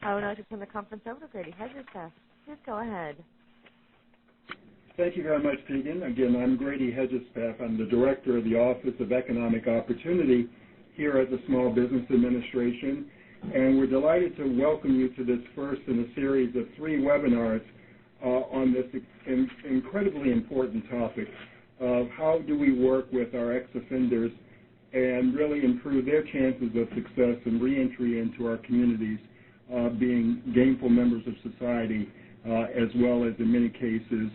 I would like to turn the conference over to Grady Hedges-Staff. Please go ahead. Thank you very much, Tegan. Again, I'm Grady Hedges-Staff. I'm the Director of the Office of Economic Opportunity here at the Small Business Administration, and we're delighted to welcome you to this first in a series of 3 webinars on this incredibly important topic of how do we work with our ex-offenders and really improve their chances of success and reentry into our communities, being gainful members of society, as well as in many cases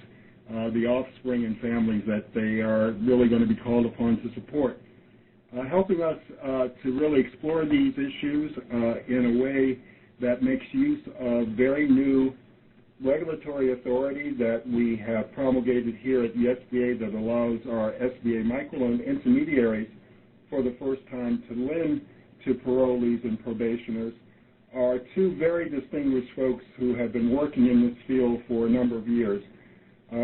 the offspring and families that they are really going to be called upon to support. Helping us to really explore these issues in a way that makes use of very new regulatory authority that we have promulgated here at the SBA that allows our SBA microloan intermediaries for the first time to lend to parolees and probationers are 2 very distinguished folks who have been working in this field for a number of years.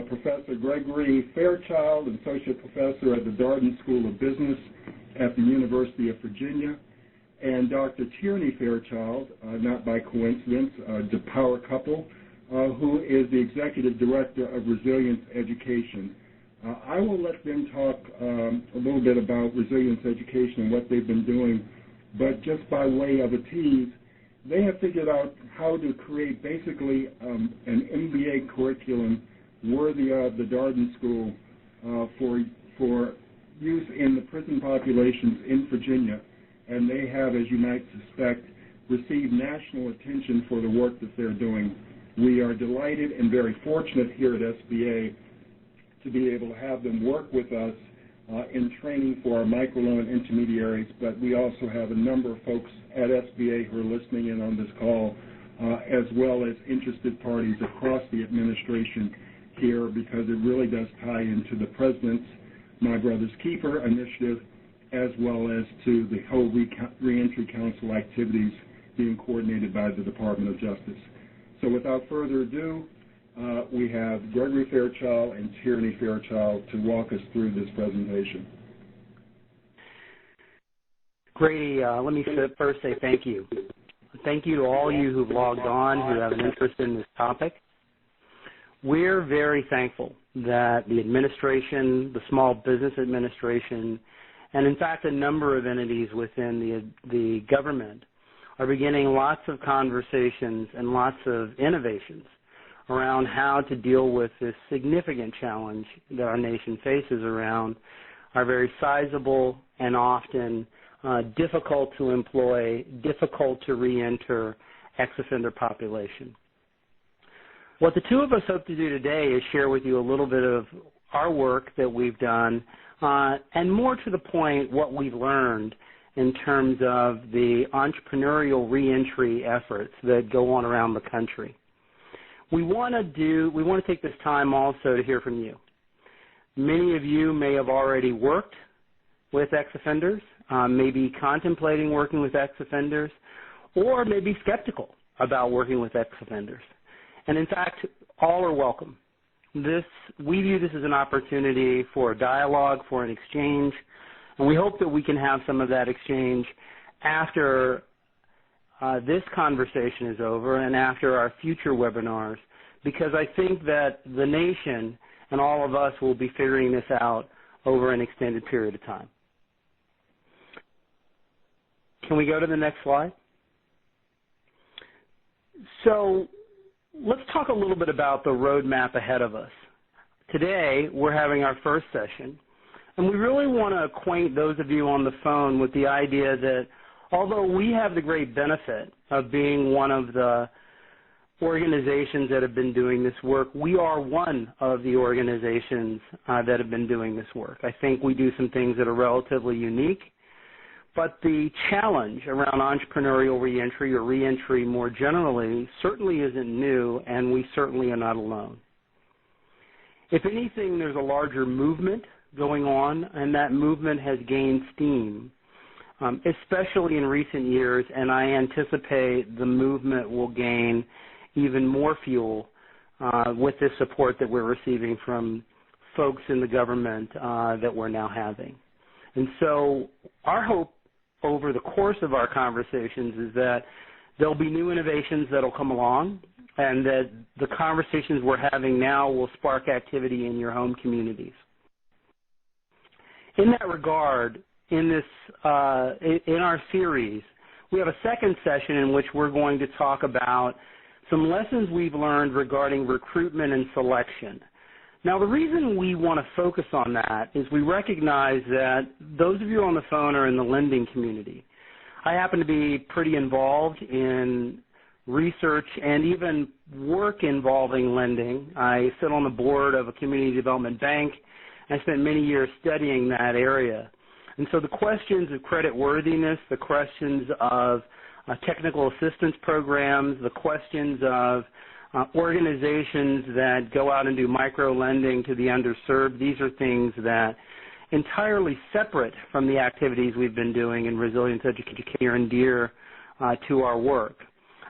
Professor Gregory Fairchild, Associate Professor at the Darden School of Business at the University of Virginia, and Dr. Tierney Fairchild, not by coincidence, the power couple, who is the Executive Director of Resilience Education. I will let them talk a little bit about resilience education and what they've been doing, but just by way of a tease, they have figured out how to create basically an MBA curriculum worthy of the Darden School for use in the prison populations in Virginia, and they have, as you might suspect, received national attention for the work that they're doing. We are delighted and very fortunate here at SBA to be able to have them work with us in training for our microloan intermediaries, but we also have a number of folks at SBA who are listening in on this call, as well as interested parties across the administration here, because it really does tie into the President's My Brother's Keeper initiative, as well as to the whole Reentry Council activities being coordinated by the Department of Justice. So without further ado, we have Gregory Fairchild and Tierney Fairchild to walk us through this presentation. Grady, let me first say thank you. Thank you to all you who've logged on, who have an interest in this topic. We're very thankful that the administration, the Small Business Administration, and in fact a number of entities within the government are beginning lots of conversations and lots of innovations around how to deal with this significant challenge that our nation faces around our very sizable and often difficult to employ, difficult to reenter ex-offender population. What the 2 of us hope to do today is share with you a little bit of our work that we've done, and more to the point, what we've learned in terms of the entrepreneurial reentry efforts that go on around the country. We want to take this time also to hear from you. Many of you may have already worked with ex-offenders, may be contemplating working with ex-offenders, or may be skeptical about working with ex-offenders. And in fact, all are welcome. We view this as an opportunity for a dialogue, for an exchange, and we hope that we can have some of that exchange after this conversation is over and after our future webinars, because I think that the nation and all of us will be figuring this out over an extended period of time. Can we go to the next slide? So let's talk a little bit about the roadmap ahead of us. Today, we're having our first session, and we really want to acquaint those of you on the phone with the idea that although we have the great benefit of being one of the organizations that have been doing this work, we are one of the organizations that have been doing this work. I think we do some things that are relatively unique, but the challenge around entrepreneurial reentry or reentry more generally certainly isn't new, and we certainly are not alone. If anything, there's a larger movement going on, and that movement has gained steam, especially in recent years, and I anticipate the movement will gain even more fuel with this support that we're receiving from folks in the government that we're now having. And so our hope over the course of our conversations is that There'll be new innovations that will come along, and that the conversations we're having now will spark activity in your home communities. In that regard, in our series, we have a second session in which we're going to talk about some lessons we've learned regarding recruitment and selection. Now, the reason we want to focus on that is we recognize that those of you on the phone are in the lending community. I happen to be pretty involved in research and even work involving lending. I sit on the board of a community development bank. I spent many years studying that area. And so the questions of creditworthiness, the questions of technical assistance programs, the questions of organizations that go out and do microlending to the underserved, these are things that entirely separate from the activities we've been doing in resilience education near and dear to our work.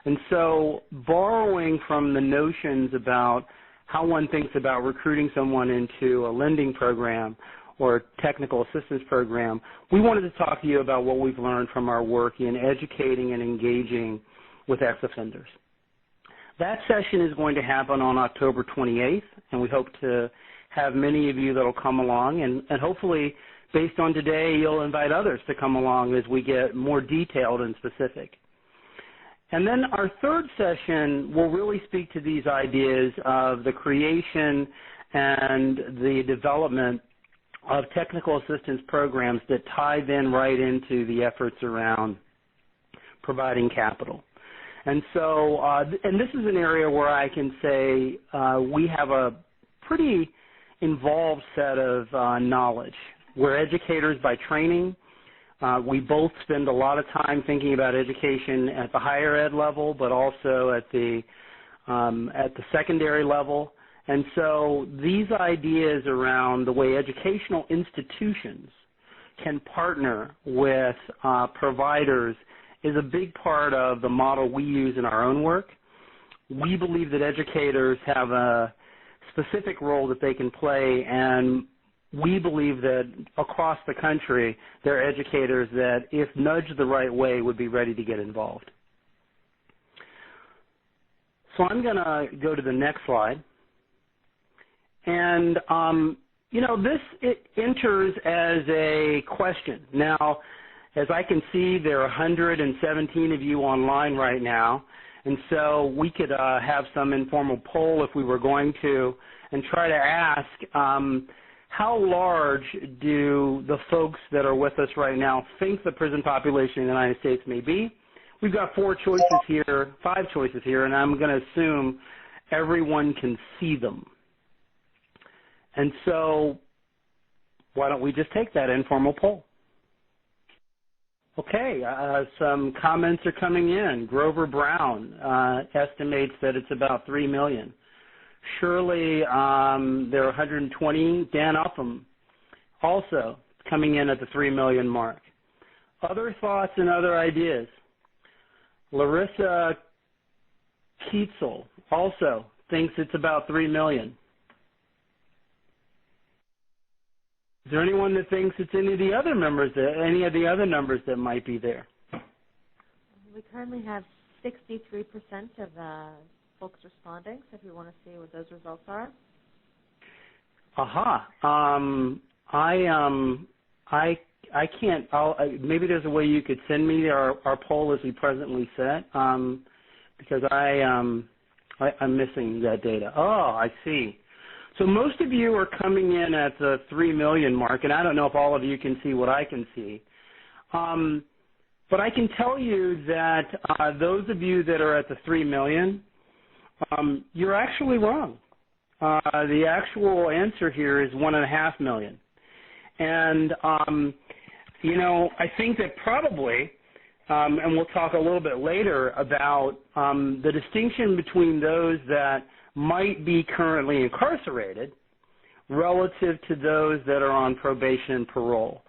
And so borrowing from the notions about how one thinks about recruiting someone into a lending program or technical assistance program, we wanted to talk to you about what we've learned from our work in educating and engaging with ex-offenders. That session is going to happen on October 28th, and we hope to have many of you that will come along, and hopefully, based on today, you'll invite others to come along as we get more detailed and specific. And then our third session will really speak to these ideas of the creation and the development of technical assistance programs that tie then right into the efforts around providing capital. And so, and this is an area where I can say we have a pretty involved set of knowledge. We're educators by training. We both spend a lot of time thinking about education at the higher ed level, but also at the secondary level. And so these ideas around the way educational institutions can partner with providers is a big part of the model we use in our own work. We believe that educators have a specific role that they can play, and we believe that across the country there are educators that, if nudged the right way, would be ready to get involved. So I'm going to go to the next slide. And, this enters as a question. Now, as I can see, there are 117 of you online right now, and so we could have some informal poll if we were going to, and try to ask, how large do the folks that are with us right now think the prison population in the United States may be? We've got 5 choices here, and I'm going to assume everyone can see them. And so why don't we just take that informal poll? Okay, some comments are coming in. Grover Brown estimates that it's about 3 million. Shirley, there are 120. Dan Upham also coming in at the 3 million mark. Other thoughts and other ideas? Larissa Keitzel also thinks it's about 3 million. Is there anyone that thinks it's any of the other numbers that might be there? We currently have 63% of folks responding, so if you want to see what those results are. I can't. Maybe there's a way you could send me our poll as we presently set, because I'm missing that data. Oh, I see. So most of you are coming in at the 3 million mark, and I don't know if all of you can see what I can see. But I can tell you that those of you that are at the 3 million, you're actually wrong. The actual answer here is 1.5 million. And, I think that probably, and we'll talk a little bit later about the distinction between those that might be currently incarcerated relative to those that are on probation and parole.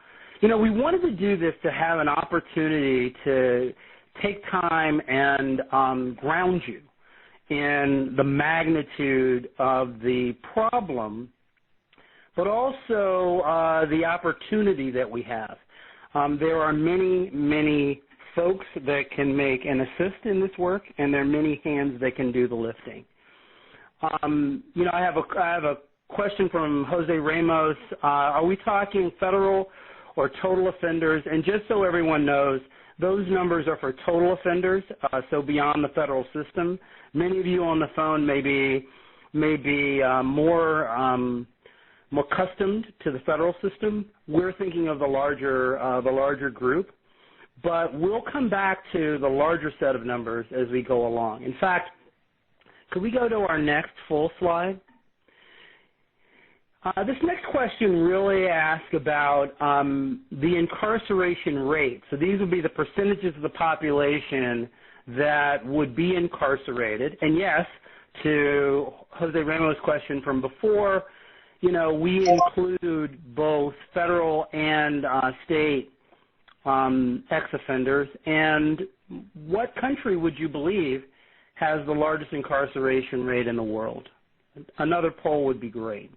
We wanted to do this to have an opportunity to take time and ground you in the magnitude of the problem, but also the opportunity that we have. There are many, many folks that can make and assist in this work, and there are many hands that can do the lifting. I have a question from Jose Ramos. Are we talking federal or total offenders? And just so everyone knows, those numbers are for total offenders, so beyond the federal system. Many of you on the phone may be more accustomed to the federal system. We're thinking of the larger group, but we'll come back to the larger set of numbers as we go along. In fact, could we go to our next full slide? This next question really asks about the incarceration rate. So these would be the percentages of the population that would be incarcerated. And yes, to Jose Ramos' question from before, we include both federal and state ex-offenders. And what country would you believe has the largest incarceration rate in the world? Another poll would be great.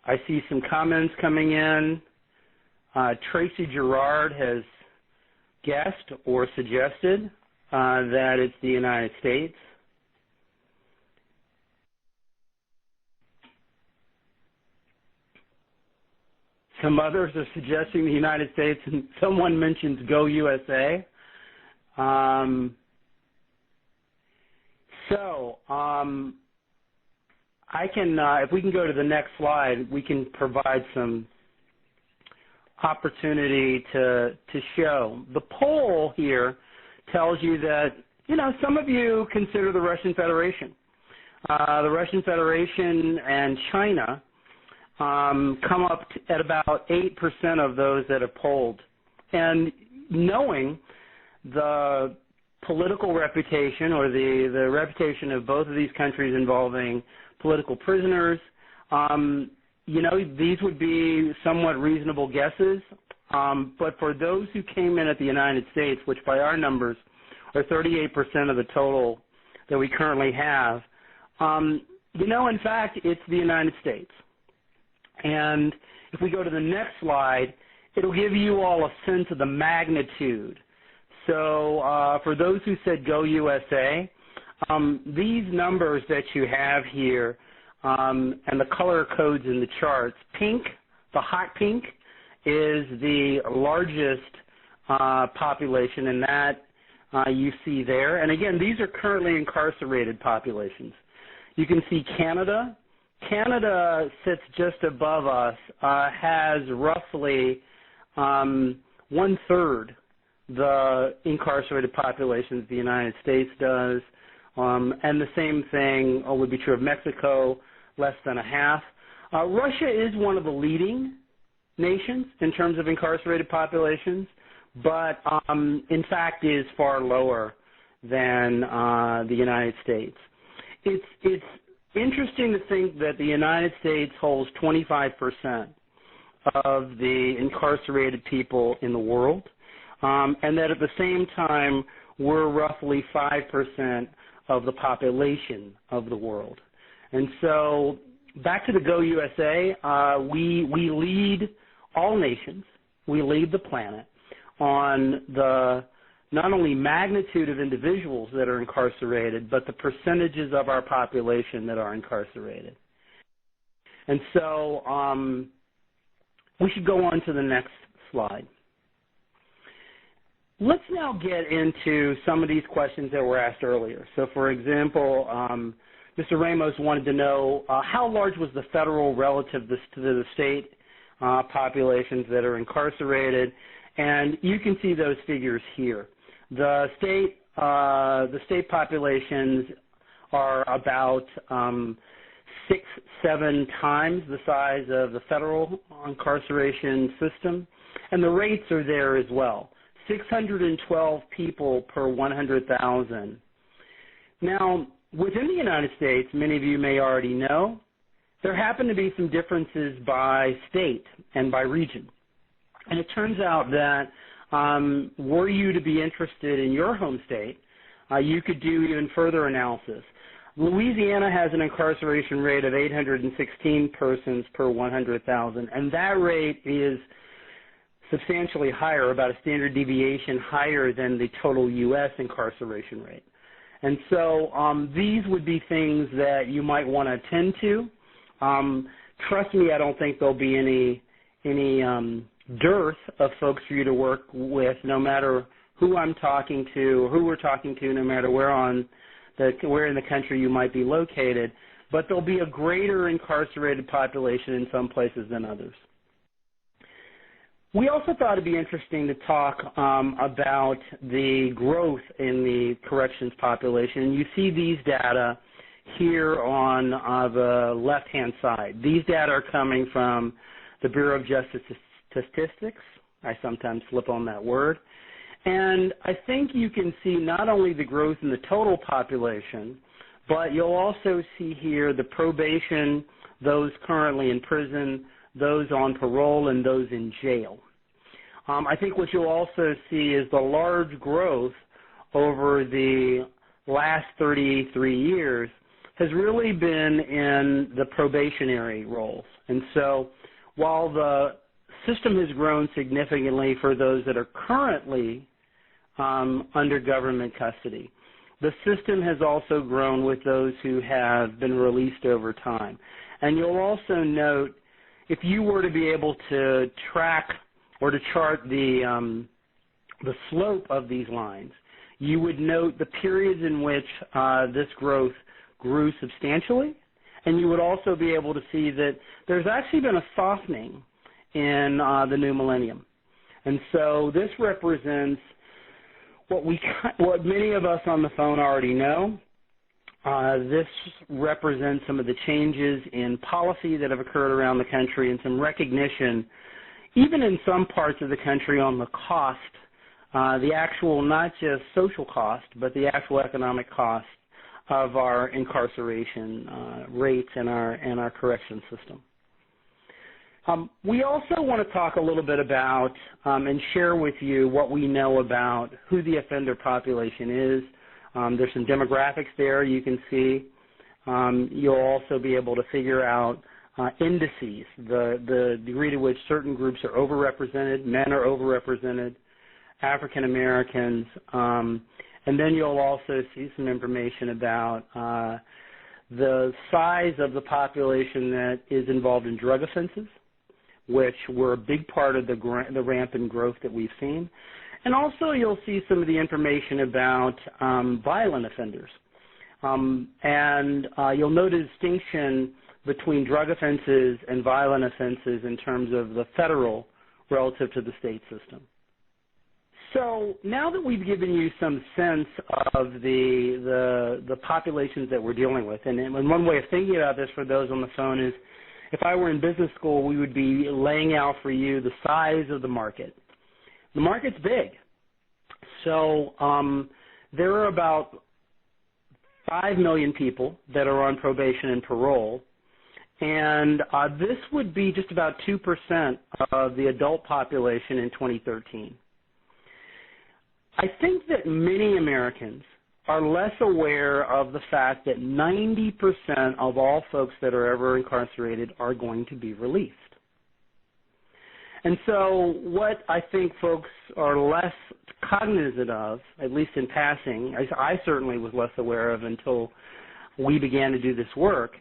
I see some comments coming in. Tracy Gerard has guessed or suggested that it's the United States. Some others are suggesting the United States, and someone mentions Go USA. I can, if we can go to the next slide, we can provide some opportunity to show. The poll here tells you that, some of you consider the Russian Federation. The Russian Federation and China come up at about 8% of those that have polled. And knowing the political reputation or the reputation of both of these countries involving political prisoners, these would be somewhat reasonable guesses. But for those who came in at the United States, which by our numbers are 38% of the total that we currently have, in fact, it's the United States. And if we go to the next slide, it'll give you all a sense of the magnitude. So for those who said Go USA, these numbers that you have here and the color codes in the charts, pink, the hot pink, is the largest population, and that you see there. And again, these are currently incarcerated populations. You can see Canada. Canada sits just above us, has roughly 1/3 the incarcerated populations the United States does, and the same thing would be true of Mexico, less than a half. Russia is one of the leading nations in terms of incarcerated populations, but in fact is far lower than the United States. It's interesting to think that the United States holds 25% of the incarcerated people in the world, and that at the same time we're roughly 5% of the population of the world. And so back to the Go USA, we lead all nations, we lead the planet on the not only magnitude of individuals that are incarcerated, but the percentages of our population that are incarcerated. And so we should go on to the next slide. Let's now get into some of these questions that were asked earlier. So, for example, Mr. Ramos wanted to know how large was the federal relative to the state populations that are incarcerated, and you can see those figures here. The state populations are about 6-7 times the size of the federal incarceration system, and the rates are there as well. 612 people per 100,000. Now, within the United States, many of you may already know, there happen to be some differences by state and by region. And it turns out that were you to be interested in your home state, you could do even further analysis. Louisiana has an incarceration rate of 816 persons per 100,000, and that rate is substantially higher, about a standard deviation higher than the total U.S. incarceration rate. And so these would be things that you might want to attend to. Trust me, I don't think there'll be any dearth of folks for you to work with, no matter who I'm talking to, or who we're talking to, no matter where in the country you might be located. But there'll be a greater incarcerated population in some places than others. We also thought it'd be interesting to talk about the growth in the corrections population. You see these data here on the left-hand side. These data are coming from the Bureau of Justice Statistics. I sometimes slip on that word. And I think you can see not only the growth in the total population, but you'll also see here the probation, those currently in prison, those on parole, and those in jail. I think what you'll also see is the large growth over the last 33 years has really been in the probationary roles. And so while the system has grown significantly for those that are currently under government custody, the system has also grown with those who have been released over time. And you'll also note, if you were to be able to track or to chart the slope of these lines, you would note the periods in which this growth grew substantially, and you would also be able to see that there's actually been a softening in the new millennium. And so this represents what many of us on the phone already know. This represents some of the changes in policy that have occurred around the country and some recognition, even in some parts of the country, on the cost, the actual not just social cost, but the actual economic cost of our incarceration rates and our correction system. We also want to talk a little bit about and share with you what we know about who the offender population is. There's some demographics there you can see. You'll also be able to figure out indices, the degree to which certain groups are overrepresented, men are overrepresented, African Americans, and then you'll also see some information about the size of the population that is involved in drug offenses, which were a big part of the rampant growth that we've seen. And also you'll see some of the information about violent offenders. And you'll note a distinction between drug offenses and violent offenses in terms of the federal relative to the state system. So now that we've given you some sense of the populations that we're dealing with, and one way of thinking about this for those on the phone is, if I were in business school, we would be laying out for you the size of the market. The market's big. So there are about 5 million people that are on probation and parole, and this would be just about 2% of the adult population in 2013. I think that many Americans are less aware of the fact that 90% of all folks that are ever incarcerated are going to be released. And so what I think folks are less cognizant of, at least in passing, I certainly was less aware of until we began to do this work,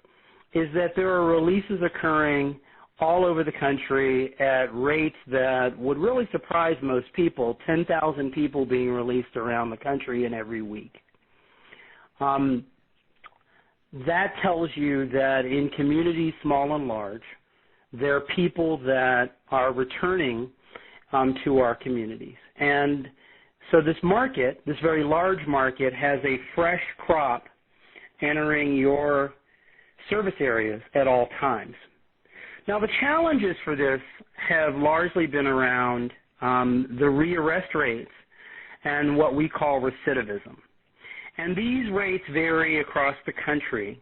is that there are releases occurring all over the country at rates that would really surprise most people, 10,000 people being released around the country in every week. That tells you that in communities small and large, there are people that are returning to our communities. And so this market, this very large market, has a fresh crop entering your service areas at all times. Now, the challenges for this have largely been around the rearrest rates and what we call recidivism. And these rates vary across the country.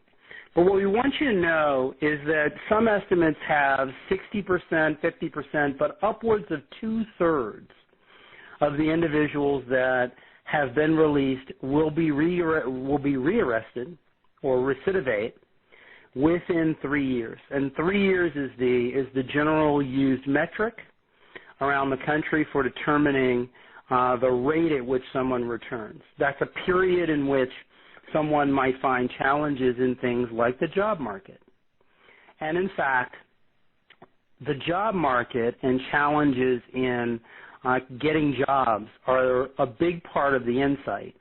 But what we want you to know is that some estimates have 60%, 50%, but upwards of 2/3 of the individuals that have been released will be rearrested or recidivate within 3 years. And 3 years is the general used metric around the country for determining the rate at which someone returns. That's a period in which someone might find challenges in things like the job market. And in fact, the job market and challenges in getting jobs are a big part of the insight,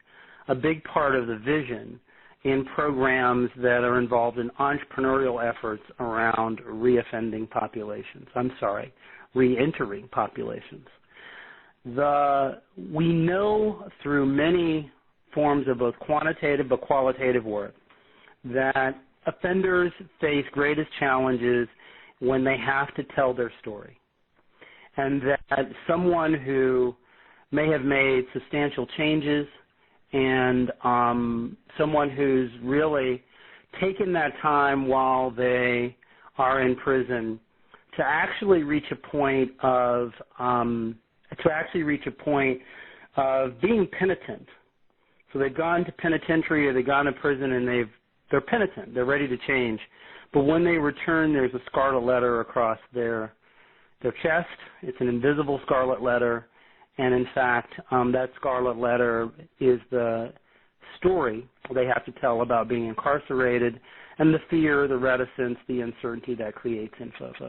a big part of the vision in programs that are involved in entrepreneurial efforts around reentering populations. We know through many forms of both quantitative but qualitative work that offenders face greatest challenges when they have to tell their story, and that someone who may have made substantial changes and someone who's really taken that time while they are in prison to actually reach a point of being penitent. So they've gone to penitentiary or they've gone to prison and they're penitent. They're ready to change. But when they return, there's a scarlet letter across their chest. It's an invisible scarlet letter. And in fact, that scarlet letter is the story they have to tell about being incarcerated and the fear, the reticence, the uncertainty that creates in folks.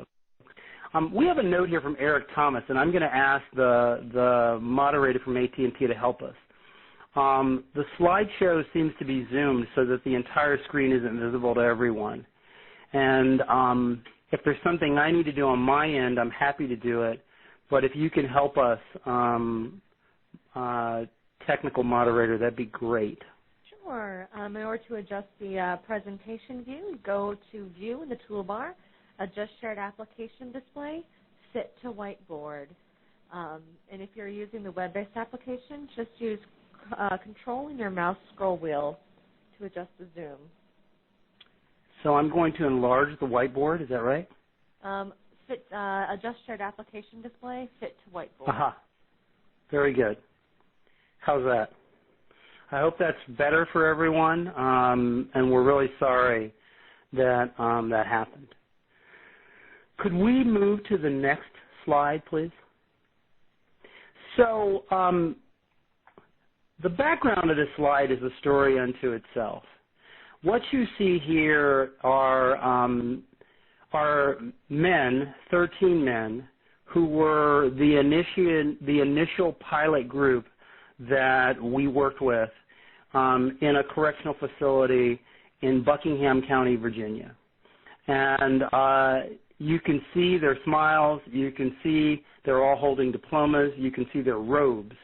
We have a note here from Eric Thomas, and I'm going to ask the moderator from AT&T to help us. The slideshow seems to be zoomed so that the entire screen isn't visible to everyone. And if there's something I need to do on my end, I'm happy to do it. But if you can help us, technical moderator, that'd be great. Sure. In order to adjust the presentation view, go to View in the toolbar, Adjust Shared Application Display, Fit to Whiteboard. And if you're using the web-based application, just use Control and your mouse scroll wheel to adjust the zoom. So I'm going to enlarge the whiteboard, is that right? Adjust Shared Application Display, Fit to Whiteboard. Aha. Very good. How's that? I hope that's better for everyone, and we're really sorry that that happened. Could we move to the next slide, please? So the background of this slide is a story unto itself. What you see here are men, 13 men, who were the initial pilot group that we worked with in a correctional facility in Buckingham County, Virginia. And you can see their smiles. You can see they're all holding diplomas. You can see their robes.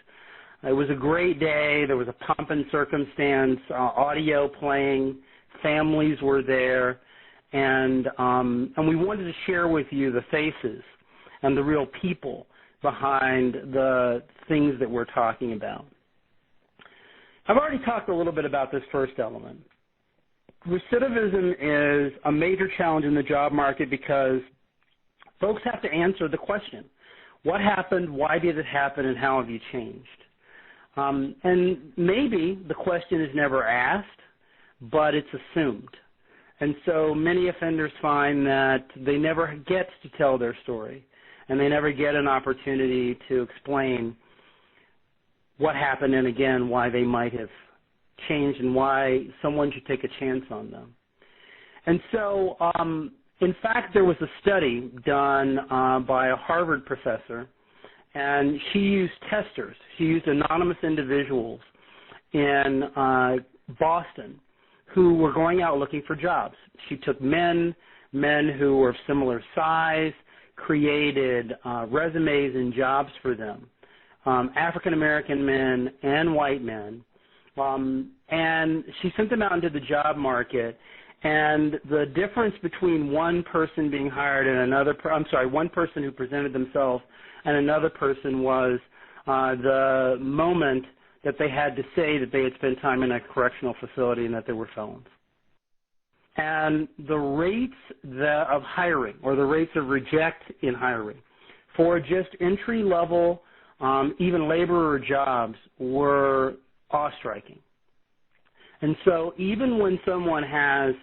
It was a great day. There was a pomp and circumstance, audio playing. Families were there. And we wanted to share with you the faces and the real people behind the things that we're talking about. I've already talked a little bit about this first element. Recidivism is a major challenge in the job market because folks have to answer the question, what happened, why did it happen, and how have you changed? And maybe the question is never asked, but it's assumed. And so many offenders find that they never get to tell their story, and they never get an opportunity to explain what happened and, again, why they might have changed and why someone should take a chance on them. And so, in fact, there was a study done by a Harvard professor, and she used testers. She used anonymous individuals in Boston who were going out looking for jobs. She took men who were of similar size, created resumes and jobs for them, African-American men and white men, and she sent them out into the job market. And the difference between one person being hired and one person who presented themselves and another person was the moment that they had to say that they had spent time in a correctional facility and that they were felons. And the rates of hiring, or the rates of reject in hiring, for just entry-level, even laborer jobs, were awe-striking. And so even when someone has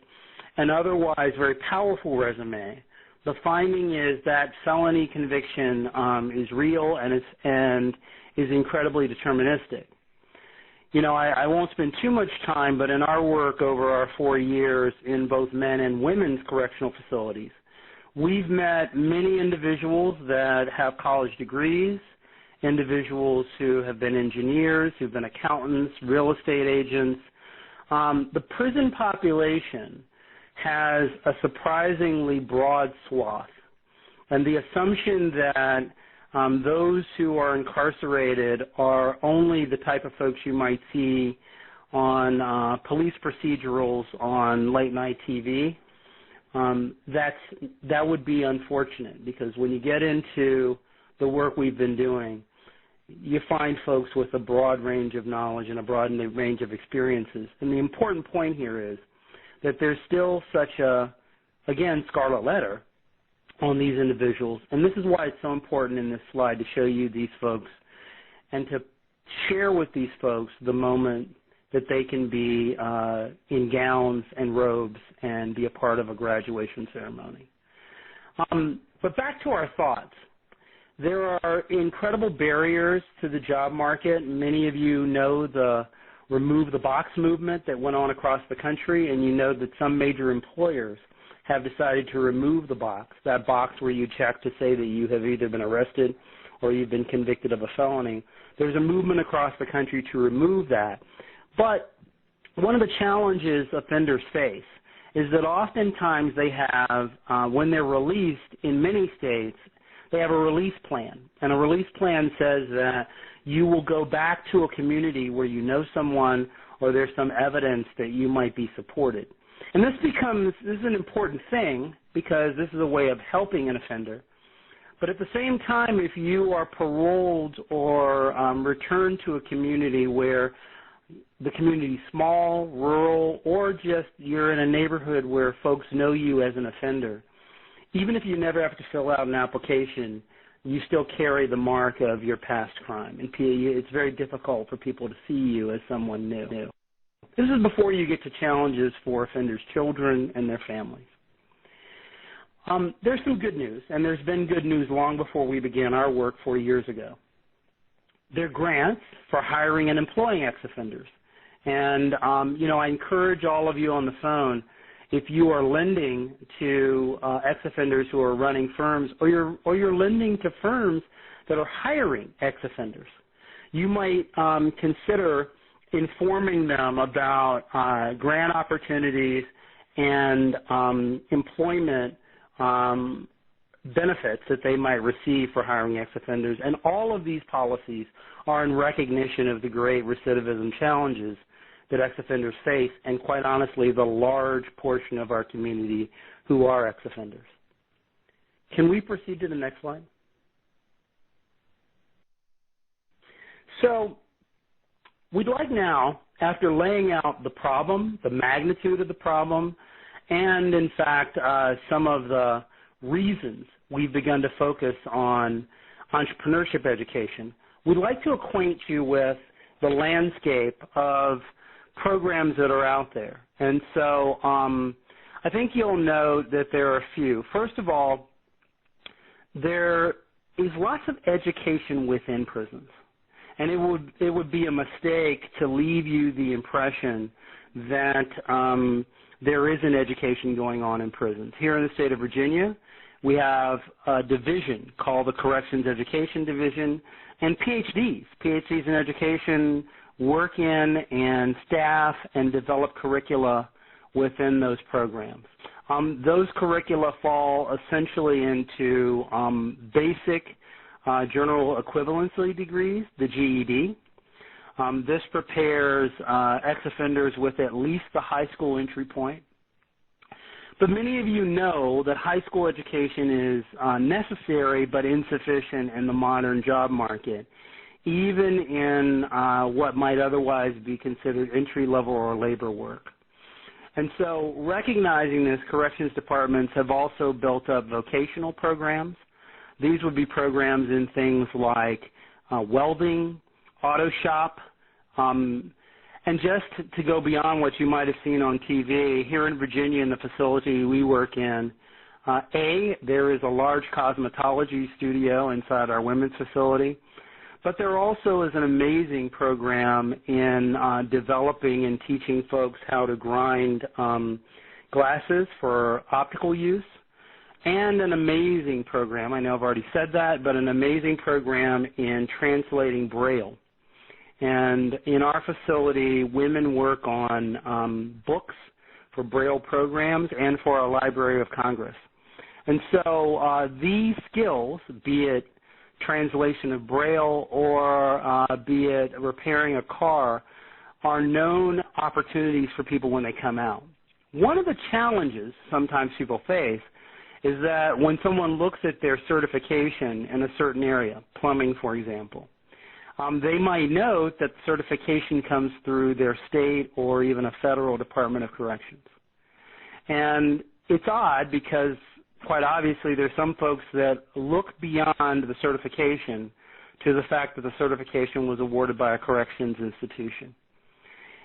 an otherwise very powerful resume, the finding is that felony conviction is real and is incredibly deterministic. You know, I won't spend too much time, but in our work over our 4 years in both men and women's correctional facilities, we've met many individuals that have college degrees, individuals who have been engineers, who've been accountants, real estate agents. The prison population has a surprisingly broad swath, and the assumption that those who are incarcerated are only the type of folks you might see on police procedurals on late-night TV, that would be unfortunate, because when you get into the work we've been doing, you find folks with a broad range of knowledge and a broad range of experiences. And the important point here is that there's still such a, again, scarlet letter on these individuals. And this is why it's so important in this slide to show you these folks and to share with these folks the moment that they can be in gowns and robes and be a part of a graduation ceremony. But back to our thoughts. There are incredible barriers to the job market. Many of you know the Remove the Box movement that went on across the country, and you know that some major employers have decided to remove the box, that box where you check to say that you have either been arrested or you've been convicted of a felony. There's a movement across the country to remove that. But one of the challenges offenders face is that oftentimes they have, when they're released in many states, they have a release plan. And a release plan says that you will go back to a community where you know someone or there's some evidence that you might be supported. And this is an important thing because this is a way of helping an offender. But at the same time, if you are paroled or returned to a community where the community is small, rural, or just you're in a neighborhood where folks know you as an offender, even if you never have to fill out an application, you still carry the mark of your past crime. And it's very difficult for people to see you as someone new. This is before you get to challenges for offenders' children and their families. There's some good news, and there's been good news long before we began our work 4 years ago. There are grants for hiring and employing ex-offenders. And, I encourage all of you on the phone, if you are lending to ex-offenders who are running firms, or you're lending to firms that are hiring ex-offenders, you might consider informing them about grant opportunities and employment benefits that they might receive for hiring ex-offenders. And all of these policies are in recognition of the great recidivism challenges that ex-offenders face, and quite honestly, the large portion of our community who are ex-offenders. Can we proceed to the next slide? So we'd like now, after laying out the problem, the magnitude of the problem, and in fact some of the reasons we've begun to focus on entrepreneurship education, we'd like to acquaint you with the landscape of programs that are out there. And so I think you'll note that there are a few. First of all, there is lots of education within prisons. And it would be a mistake to leave you the impression that there isn't education going on in prisons. Here in the state of Virginia, we have a division called the Corrections Education Division, and PhDs in education work in and staff and develop curricula within those programs. Those curricula fall essentially into basic general equivalency degrees, the GED. This prepares ex-offenders with at least the high school entry point. But many of you know that high school education is necessary but insufficient in the modern job market, even in what might otherwise be considered entry-level or labor work. And so recognizing this, corrections departments have also built up vocational programs. These would be programs in things like welding, auto shop, And just to go beyond what you might have seen on TV, here in Virginia in the facility we work in, there is a large cosmetology studio inside our women's facility, but there also is an amazing program in developing and teaching folks how to grind glasses for optical use, and an amazing program, I know I've already said that, but an amazing program in translating Braille. And in our facility, women work on books for Braille programs and for our Library of Congress. And so these skills, be it translation of Braille or be it repairing a car, are known opportunities for people when they come out. One of the challenges sometimes people face is that when someone looks at their certification in a certain area, plumbing for example, they might note that certification comes through their state or even a federal Department of Corrections. And it's odd because, quite obviously, there's some folks that look beyond the certification to the fact that the certification was awarded by a corrections institution.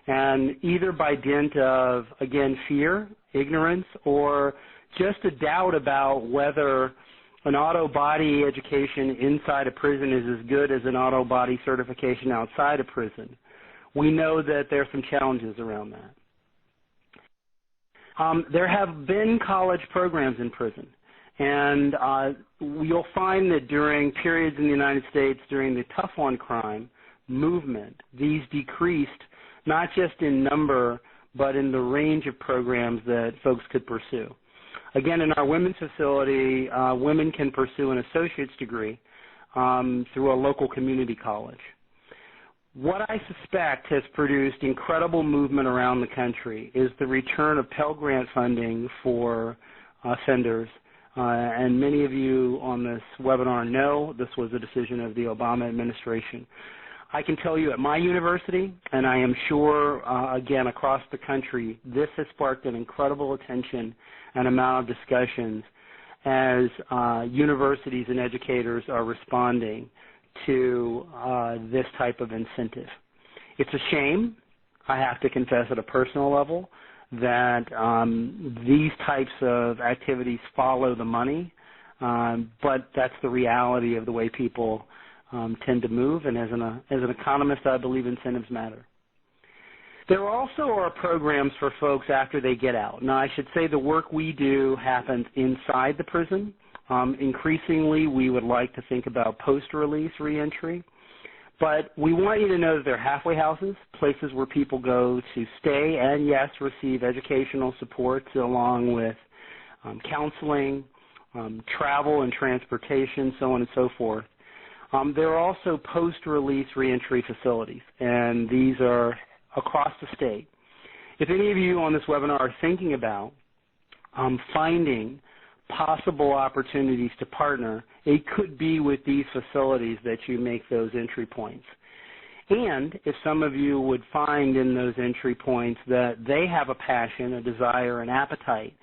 And either by dint of, again, fear, ignorance, or just a doubt about whether an auto body education inside a prison is as good as an auto body certification outside a prison, we know that there are some challenges around that. There have been college programs in prison, and you'll find that during periods in the United States during the tough on crime movement, these decreased not just in number but in the range of programs that folks could pursue. Again, in our women's facility, women can pursue an associate's degree through a local community college. What I suspect has produced incredible movement around the country is the return of Pell Grant funding for offenders. And many of you on this webinar know this was a decision of the Obama administration. I can tell you at my university, and I am sure, again, across the country, this has sparked an incredible attention and amount of discussions as universities and educators are responding to this type of incentive. It's a shame, I have to confess at a personal level, that these types of activities follow the money, but that's the reality of the way people tend to move, and as an economist, I believe incentives matter. There also are programs for folks after they get out. Now, I should say the work we do happens inside the prison. Increasingly, we would like to think about post-release reentry, but we want you to know that they're halfway houses, places where people go to stay and, yes, receive educational supports along with counseling, travel and transportation, so on and so forth. There are also post-release reentry facilities, and these are across the state. If any of you on this webinar are thinking about finding possible opportunities to partner, it could be with these facilities that you make those entry points. And if some of you would find in those entry points that they have a passion, a desire, an appetite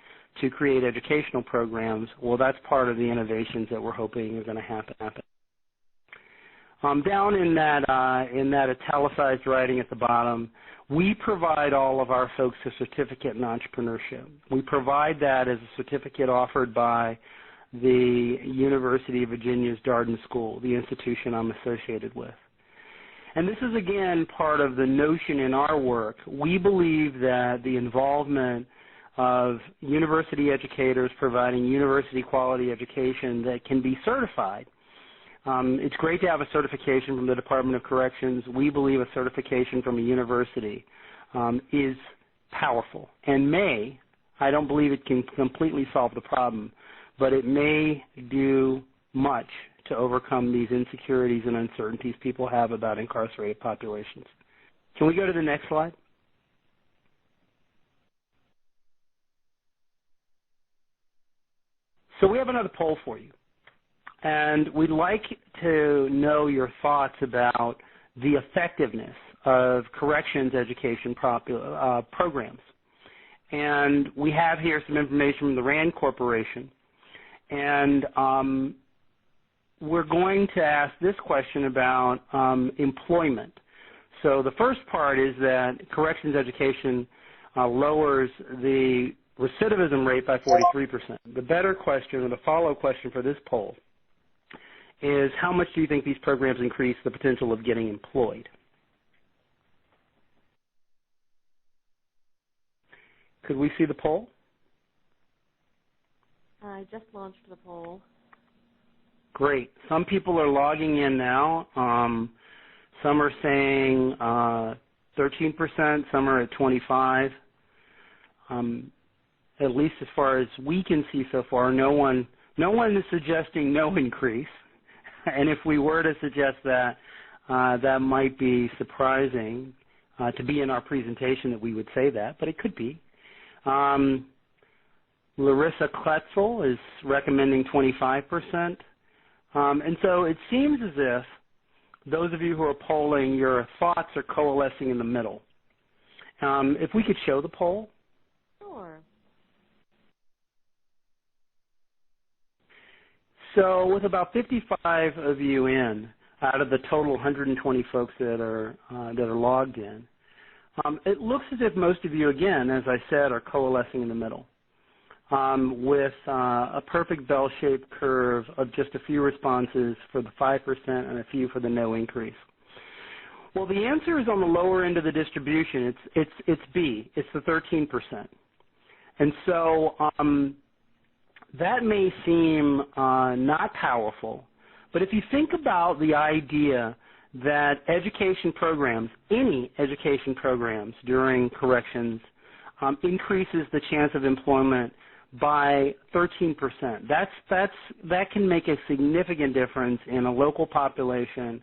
to create educational programs, well, that's part of the innovations that we're hoping are going to happen. Down in that italicized writing at the bottom, we provide all of our folks a certificate in entrepreneurship. We provide that as a certificate offered by the University of Virginia's Darden School, the institution I'm associated with. And this is, again, part of the notion in our work. We believe that the involvement of university educators providing university quality education that can be certified. It's great to have a certification from the Department of Corrections. We believe a certification from a university is powerful and I don't believe it can completely solve the problem, but it may do much to overcome these insecurities and uncertainties people have about incarcerated populations. Can we go to the next slide? So we have another poll for you. And we'd like to know your thoughts about the effectiveness of corrections education programs. And we have here some information from the RAND Corporation. And we're going to ask this question about employment. So the first part is that corrections education lowers the recidivism rate by 43%. The better question, or the follow-up question for this poll, is how much do you think these programs increase the potential of getting employed? Could we see the poll? I just launched the poll. Great. Some people are logging in now. Some are saying 13%. Some are at 25%. At least as far as we can see so far, no one is suggesting no increase. And if we were to suggest that, that might be surprising to be in our presentation that we would say that, but it could be. Larissa Kletzel is recommending 25%. And so it seems as if those of you who are polling, your thoughts are coalescing in the middle. If we could show the poll. Sure. So with about 55 of you in, out of the total 120 folks that are logged in, it looks as if most of you, again, as I said, are coalescing in the middle, with a perfect bell-shaped curve of just a few responses for the 5% and a few for the no increase. Well, the answer is on the lower end of the distribution. It's B. It's the 13%. And so that may seem not powerful, but if you think about the idea that education programs, any education programs during corrections, increases the chance of employment by 13%. That can make a significant difference in a local population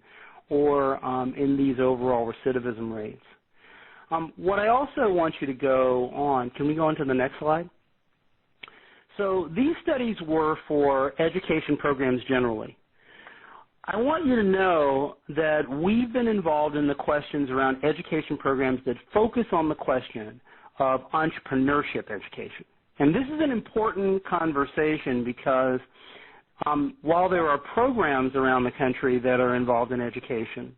or in these overall recidivism rates. What I also want you to go on, can we go on to the next slide? So these studies were for education programs generally. I want you to know that we've been involved in the questions around education programs that focus on the question of entrepreneurship education. And this is an important conversation because while there are programs around the country that are involved in education,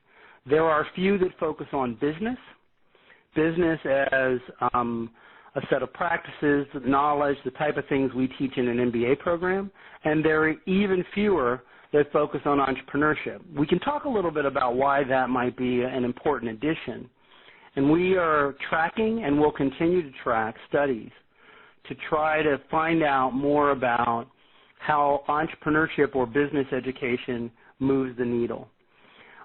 there are a few that focus on business as a set of practices, knowledge, the type of things we teach in an MBA program, and there are even fewer that focus on entrepreneurship. We can talk a little bit about why that might be an important addition. And we are tracking and will continue to track studies to try to find out more about how entrepreneurship or business education moves the needle.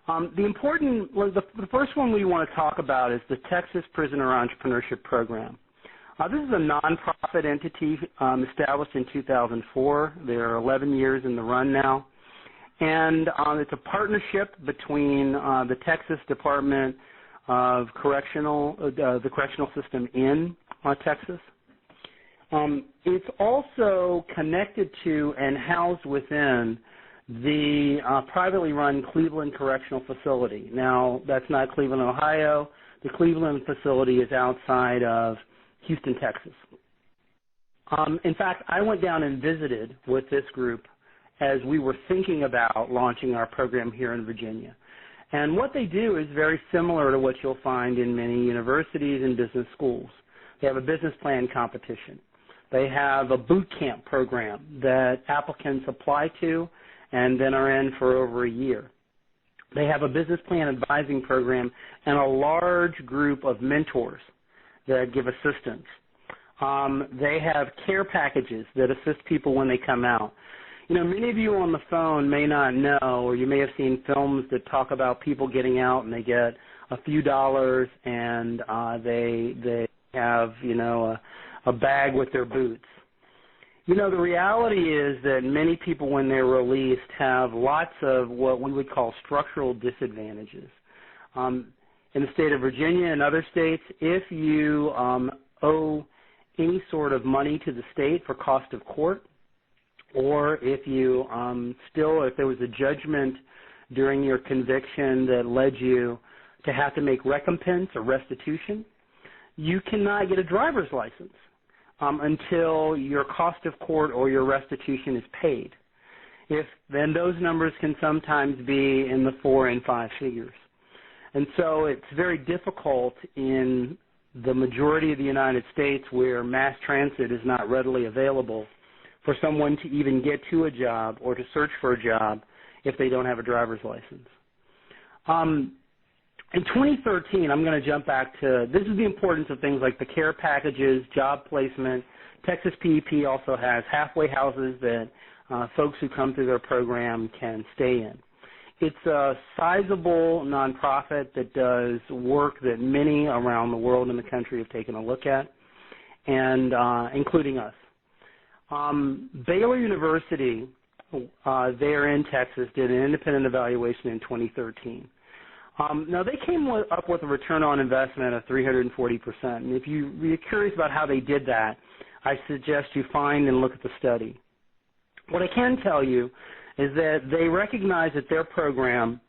The first one we want to talk about is the Texas Prisoner Entrepreneurship Program. This is a nonprofit entity established in 2004. There are 11 years in the run now. And it's a partnership between the Texas Department of the correctional system in Texas. It's also connected to and housed within the privately run Cleveland Correctional Facility. Now, that's not Cleveland, Ohio. The Cleveland facility is outside of Houston, Texas. In fact, I went down and visited with this group as we were thinking about launching our program here in Virginia. And what they do is very similar to what you'll find in many universities and business schools. They have a business plan competition. They have a boot camp program that applicants apply to and then are in for over a year. They have a business plan advising program and a large group of mentors that give assistance. They have care packages that assist people when they come out. You know, many of you on the phone may not know, or you may have seen films that talk about people getting out and they get a few dollars and they have, you know, a bag with their boots. You know, the reality is that many people when they're released have lots of what we would call structural disadvantages. In the state of Virginia and other states, if you owe any sort of money to the state for cost of court, or if you if there was a judgment during your conviction that led you to have to make recompense or restitution, you cannot get a driver's license until your cost of court or your restitution is paid. Then those numbers can sometimes be in the 4 and 5 figures. And so it's very difficult in the majority of the United States where mass transit is not readily available for someone to even get to a job or to search for a job if they don't have a driver's license. In 2013, I'm going to jump back to, this is the importance of things like the care packages, job placement. Texas PEP also has halfway houses that folks who come through their program can stay in. It's a sizable nonprofit that does work that many around the world and the country have taken a look at, and including us. Baylor University, there in Texas, did an independent evaluation in 2013. Now, they came up with a return on investment of 340%. And if you're curious about how they did that, I suggest you find and look at the study. What I can tell you is that they recognize that their program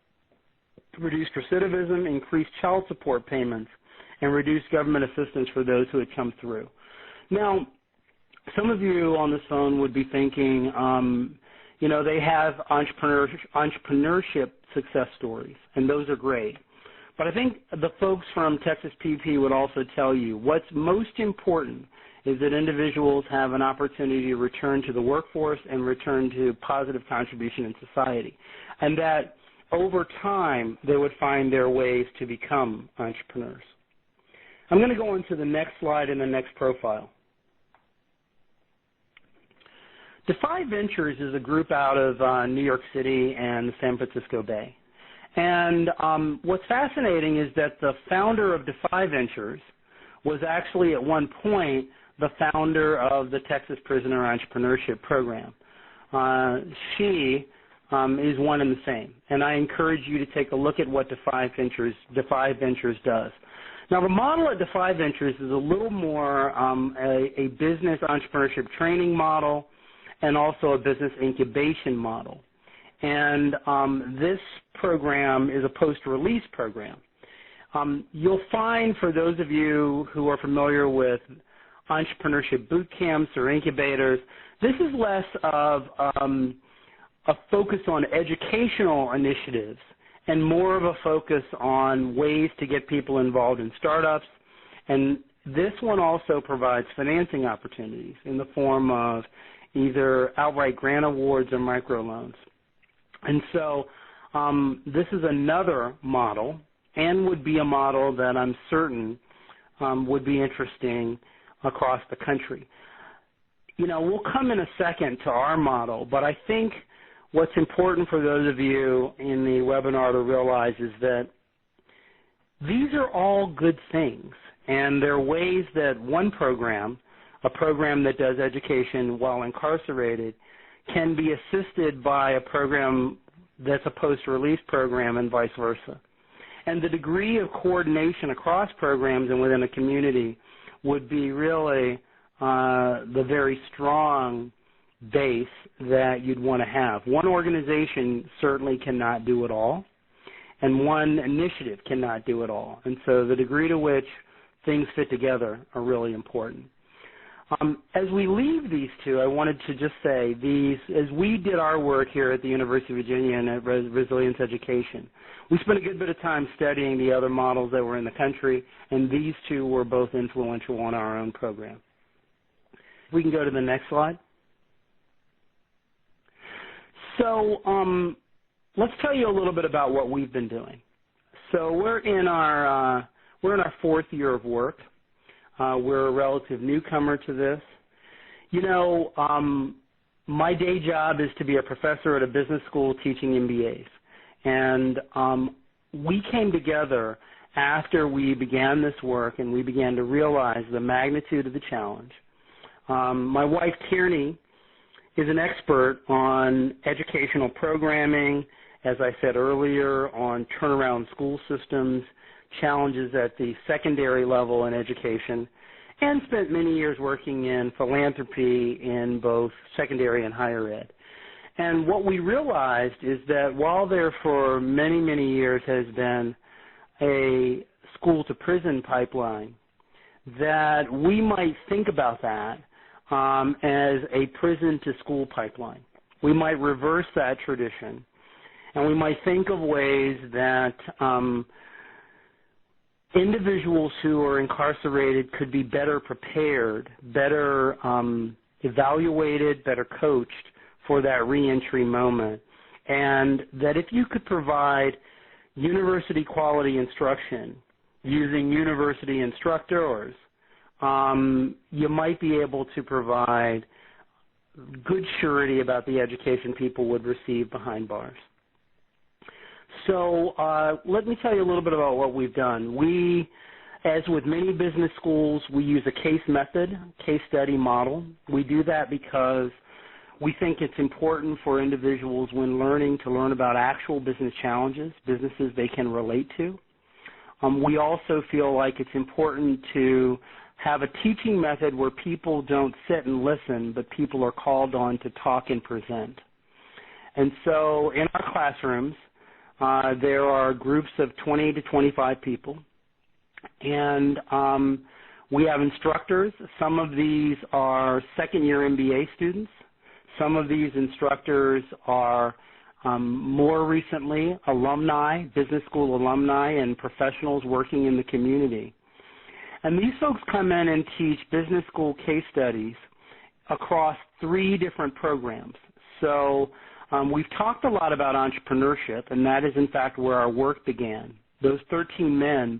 reduced recidivism, increased child support payments, and reduced government assistance for those who had come through. Now, some of you on this phone would be thinking, they have entrepreneurship success stories, and those are great. But I think the folks from Texas PEP would also tell you what's most important is that individuals have an opportunity to return to the workforce and return to positive contribution in society, and that over time they would find their ways to become entrepreneurs. I'm going to go on to the next slide and the next profile. Defy Ventures is a group out of New York City and the San Francisco Bay. And what's fascinating is that the founder of Defy Ventures was actually at one point the founder of the Texas Prisoner Entrepreneurship Program. She is one and the same. And I encourage you to take a look at what Defy Ventures does. Now, the model at Defy Ventures is a little more a business entrepreneurship training model, and also a business incubation model. And this program is a post-release program. You'll find, for those of you who are familiar with entrepreneurship boot camps or incubators, this is less of a focus on educational initiatives and more of a focus on ways to get people involved in startups. And this one also provides financing opportunities in the form of either outright grant awards or microloans. And so this is another model and would be a model that I'm certain would be interesting across the country. We'll come in a second to our model, but I think what's important for those of you in the webinar to realize is that these are all good things, and there are ways that one program, a program that does education while incarcerated, can be assisted by a program that's a post-release program and vice versa. And the degree of coordination across programs and within a community would be really the very strong base that you'd want to have. One organization certainly cannot do it all, and one initiative cannot do it all. And so the degree to which things fit together are really important. As we leave these two, I wanted to just say as we did our work here at the University of Virginia and at Resilience Education, we spent a good bit of time studying the other models that were in the country, and these two were both influential on our own program. We can go to the next slide. So let's tell you a little bit about what we've been doing. So we're in our fourth year of work. We're a relative newcomer to this. My day job is to be a professor at a business school teaching MBAs. And we came together after we began this work and we began to realize the magnitude of the challenge. My wife, Tierney, is an expert on educational programming, as I said earlier, on turnaround school systems, challenges at the secondary level in education, and spent many years working in philanthropy in both secondary and higher ed. And what we realized is that while there for many, many years has been a school-to-prison pipeline, that we might think about that as a prison-to-school pipeline. We might reverse that tradition, and we might think of ways that individuals who are incarcerated could be better prepared, better evaluated, better coached for that reentry moment. And that if you could provide university quality instruction using university instructors, you might be able to provide good surety about the education people would receive behind bars. So let me tell you a little bit about what we've done. We, as with many business schools, we use a case method, case study model. We do that because we think it's important for individuals when learning to learn about actual business challenges, businesses they can relate to. We also feel like it's important to have a teaching method where people don't sit and listen, but people are called on to talk and present. And so in our classrooms, there are groups of 20 to 25 people, and we have instructors. Some of these are second-year MBA students. Some of these instructors are more recently alumni, business school alumni, and professionals working in the community. And these folks come in and teach business school case studies across 3 different programs. So we've talked a lot about entrepreneurship, and that is, in fact, where our work began. Those 13 men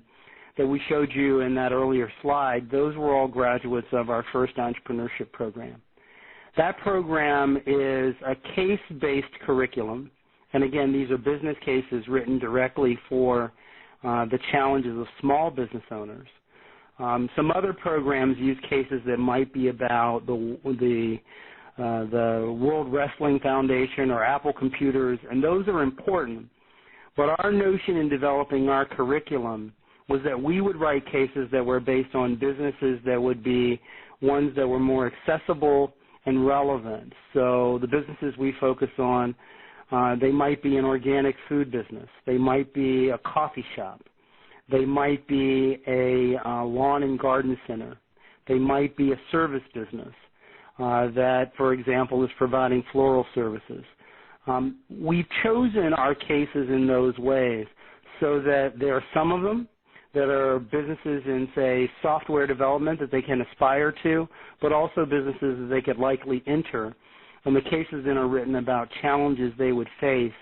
that we showed you in that earlier slide, those were all graduates of our first entrepreneurship program. That program is a case-based curriculum, and again, these are business cases written directly for the challenges of small business owners. Some other programs use cases that might be about the World Wrestling Foundation or Apple Computers, and those are important. But our notion in developing our curriculum was that we would write cases that were based on businesses that would be ones that were more accessible and relevant. So the businesses we focus on, they might be an organic food business. They might be a coffee shop. They might be a lawn and garden center. They might be a service business that, for example, is providing floral services. We've chosen our cases in those ways so that there are some of them that are businesses in, say, software development that they can aspire to, but also businesses that they could likely enter. And the cases then are written about challenges they would face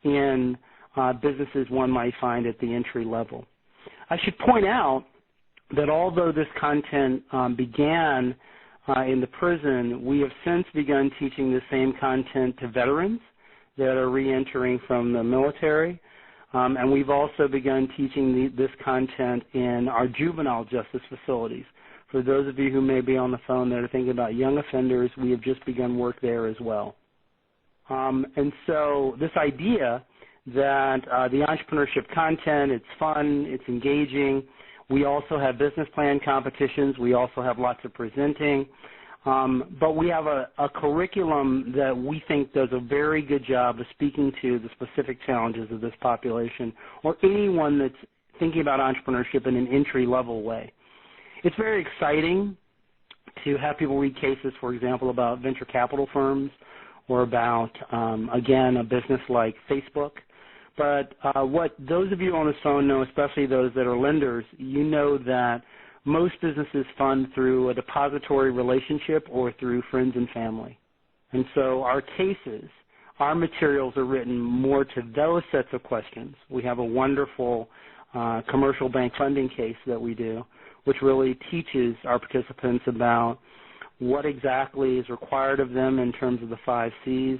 in businesses one might find at the entry level. I should point out that although this content began in the prison, we have since begun teaching the same content to veterans that are reentering from the military. And we've also begun teaching this content in our juvenile justice facilities. For those of you who may be on the phone that are thinking about young offenders, we have just begun work there as well. And so this idea that the entrepreneurship content, it's fun, it's engaging. We also have business plan competitions. We also have lots of presenting. But we have a curriculum that we think does a very good job of speaking to the specific challenges of this population or anyone that's thinking about entrepreneurship in an entry-level way. It's very exciting to have people read cases, for example, about venture capital firms or about, again, a business like Facebook. But what those of you on the phone know, especially those that are lenders, you know that most businesses fund through a depository relationship or through friends and family. And so our cases, our materials are written more to those sets of questions. We have a wonderful commercial bank funding case that we do, which really teaches our participants about what exactly is required of them in terms of the 5 C's.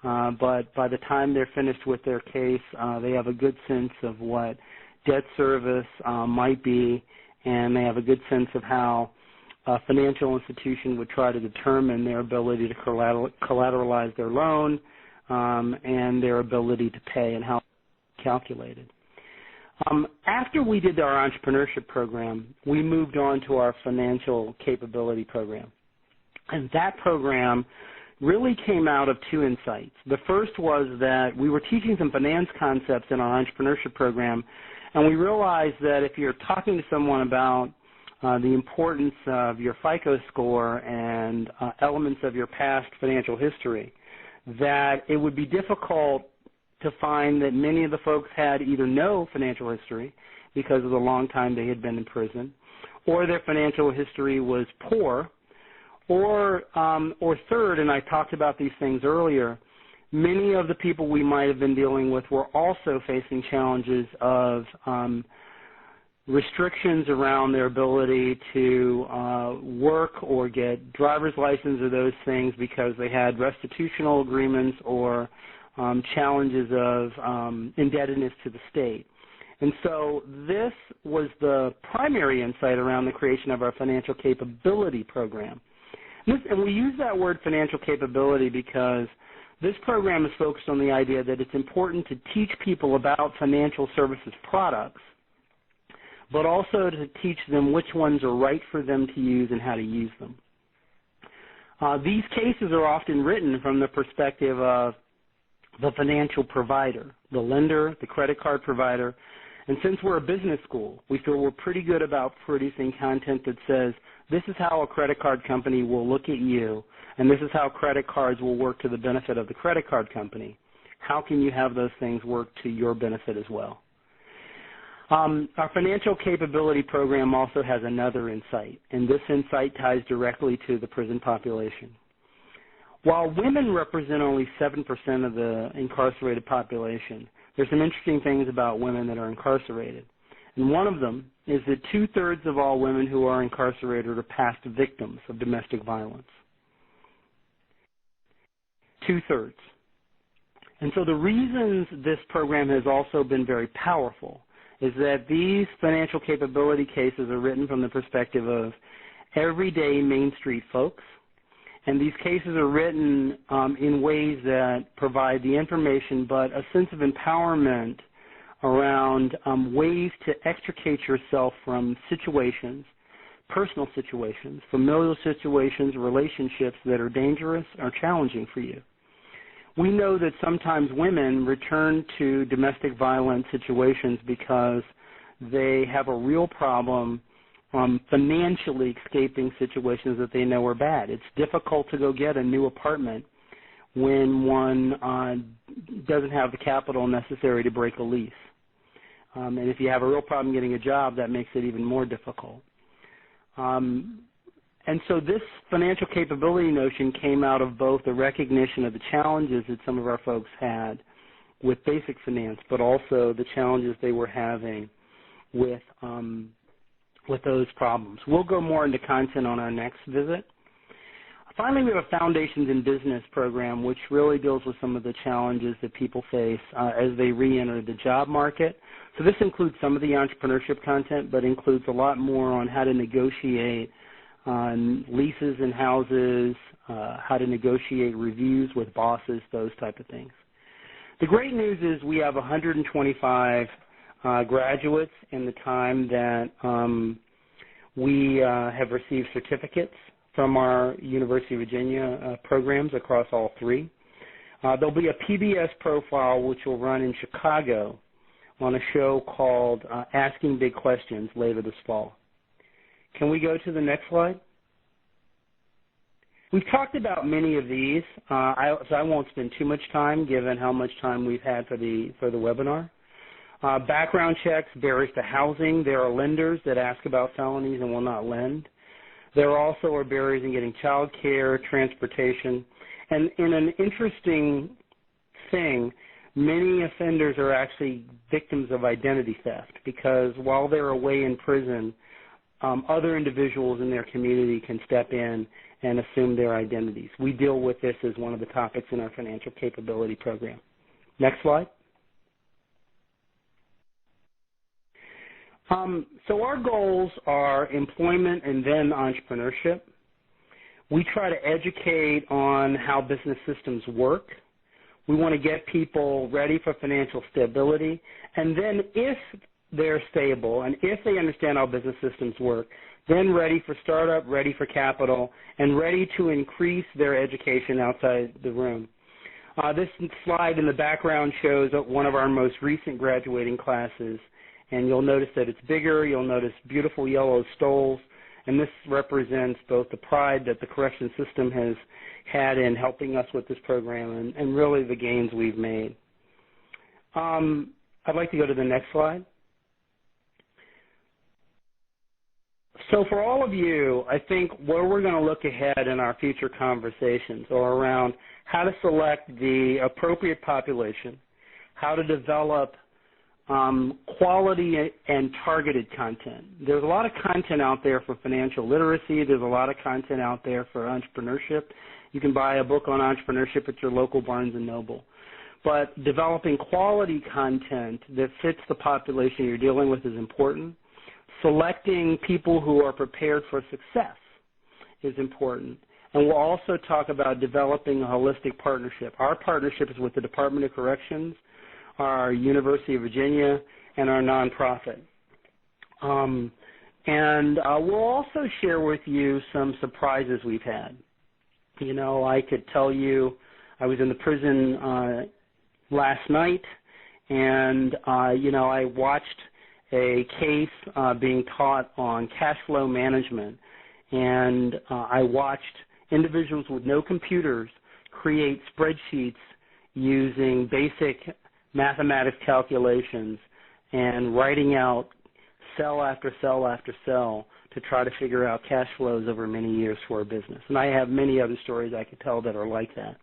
But by the time they're finished with their case, they have a good sense of what debt service might be, and they have a good sense of how a financial institution would try to determine their ability to collateralize their loan and their ability to pay and how it's calculated. After we did our entrepreneurship program, we moved on to our financial capability program. And that program really came out of 2 insights. The first was that we were teaching some finance concepts in our entrepreneurship program, and we realized that if you're talking to someone about the importance of your FICO score and elements of your past financial history, that it would be difficult to find that many of the folks had either no financial history, because of the long time they had been in prison, or their financial history was poor, or third, and I talked about these things earlier, many of the people we might have been dealing with were also facing challenges of restrictions around their ability to work or get driver's license or those things because they had restitutional agreements or challenges of indebtedness to the state. And so this was the primary insight around the creation of our financial capability program. And we use that word financial capability because this program is focused on the idea that it's important to teach people about financial services products, but also to teach them which ones are right for them to use and how to use them. These cases are often written from the perspective of the financial provider, the lender, the credit card provider. And since we're a business school, we feel we're pretty good about producing content that says, this is how a credit card company will look at you, and this is how credit cards will work to the benefit of the credit card company. How can you have those things work to your benefit as well? Our financial capability program also has another insight, and this insight ties directly to the prison population. While women represent only 7% of the incarcerated population, there's some interesting things about women that are incarcerated. And one of them is that 2/3 of all women who are incarcerated are past victims of domestic violence. 2/3. And so the reasons this program has also been very powerful is that these financial capability cases are written from the perspective of everyday Main Street folks. And these cases are written in ways that provide the information but a sense of empowerment around ways to extricate yourself from situations, personal situations, familial situations, relationships that are dangerous or challenging for you. We know that sometimes women return to domestic violence situations because they have a real problem financially escaping situations that they know are bad. It's difficult to go get a new apartment when one doesn't have the capital necessary to break a lease. And if you have a real problem getting a job, that makes it even more difficult. And so this financial capability notion came out of both the recognition of the challenges that some of our folks had with basic finance, but also the challenges they were having with those problems. We'll go more into content on our next visit. Finally, we have a Foundations in Business program, which really deals with some of the challenges that people face as they re-enter the job market. So this includes some of the entrepreneurship content, but includes a lot more on how to negotiate on leases and houses, how to negotiate reviews with bosses, those type of things. The great news is we have 125 graduates in the time that we have received certificates from our University of Virginia programs across all three. There'll be a PBS profile which will run in Chicago on a show called Asking Big Questions later this fall. Can we go to the next slide? We've talked about many of these, so I won't spend too much time given how much time we've had for the webinar. Background checks, barriers to housing. There are lenders that ask about felonies and will not lend. There also are barriers in getting child care, transportation. And in an interesting thing, many offenders are actually victims of identity theft because while they're away in prison, other individuals in their community can step in and assume their identities. We deal with this as one of the topics in our financial capability program. Next slide. So our goals are employment and then entrepreneurship. We try to educate on how business systems work. We want to get people ready for financial stability. And then if they're stable and if they understand how business systems work, then ready for startup, ready for capital, and ready to increase their education outside the room. This slide in the background shows one of our most recent graduating classes. And you'll notice that it's bigger. You'll notice beautiful yellow stoles. And this represents both the pride that the correction system has had in helping us with this program and really the gains we've made. I'd like to go to the next slide. So for all of you, I think where we're going to look ahead in our future conversations are around how to select the appropriate population, how to develop quality and targeted content. There's a lot of content out there for financial literacy. There's a lot of content out there for entrepreneurship. You can buy a book on entrepreneurship at your local Barnes & Noble. But developing quality content that fits the population you're dealing with is important. Selecting people who are prepared for success is important. And we'll also talk about developing a holistic partnership. Our partnership is with the Department of Corrections, our University of Virginia, and our nonprofit. We'll also share with you some surprises we've had. You know, I could tell you I was in the prison last night, and, I watched a case being taught on cash flow management, and I watched individuals with no computers create spreadsheets using basic mathematics calculations and writing out cell after cell after cell to try to figure out cash flows over many years for a business. And I have many other stories I could tell that are like that.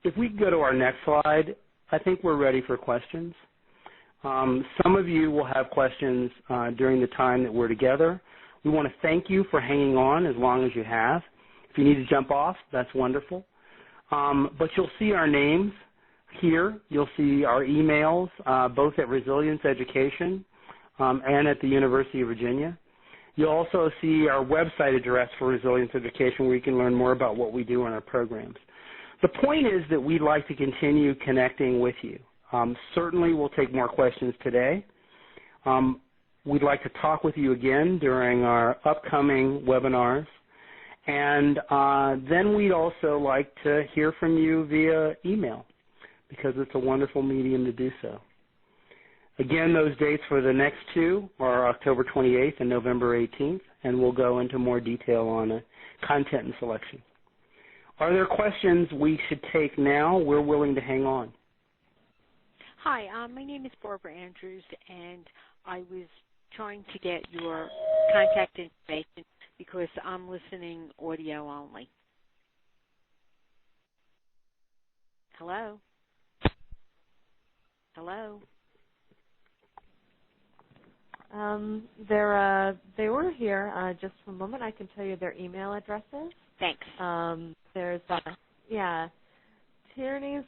If we go to our next slide, I think we're ready for questions. Some of you will have questions during the time that we're together. We want to thank you for hanging on as long as you have. If you need to jump off, that's wonderful. But you'll see our names here. You'll see our emails, both at Resilience Education and at the University of Virginia. You'll also see our website address for Resilience Education where you can learn more about what we do in our programs. The point is that we'd like to continue connecting with you. Certainly we'll take more questions today. We'd like to talk with you again during our upcoming webinars. And then we'd also like to hear from you via email because it's a wonderful medium to do so. Again, those dates for the next two are October 28th and November 18th, and we'll go into more detail on content and selection. Are there questions we should take now? We're willing to hang on. Hi, my name is Barbara Andrews, and I was trying to get your contact information because I'm listening audio only. Hello? Hello? They were here. Just for a moment, I can tell you their email addresses. Thanks. There's, Tierney's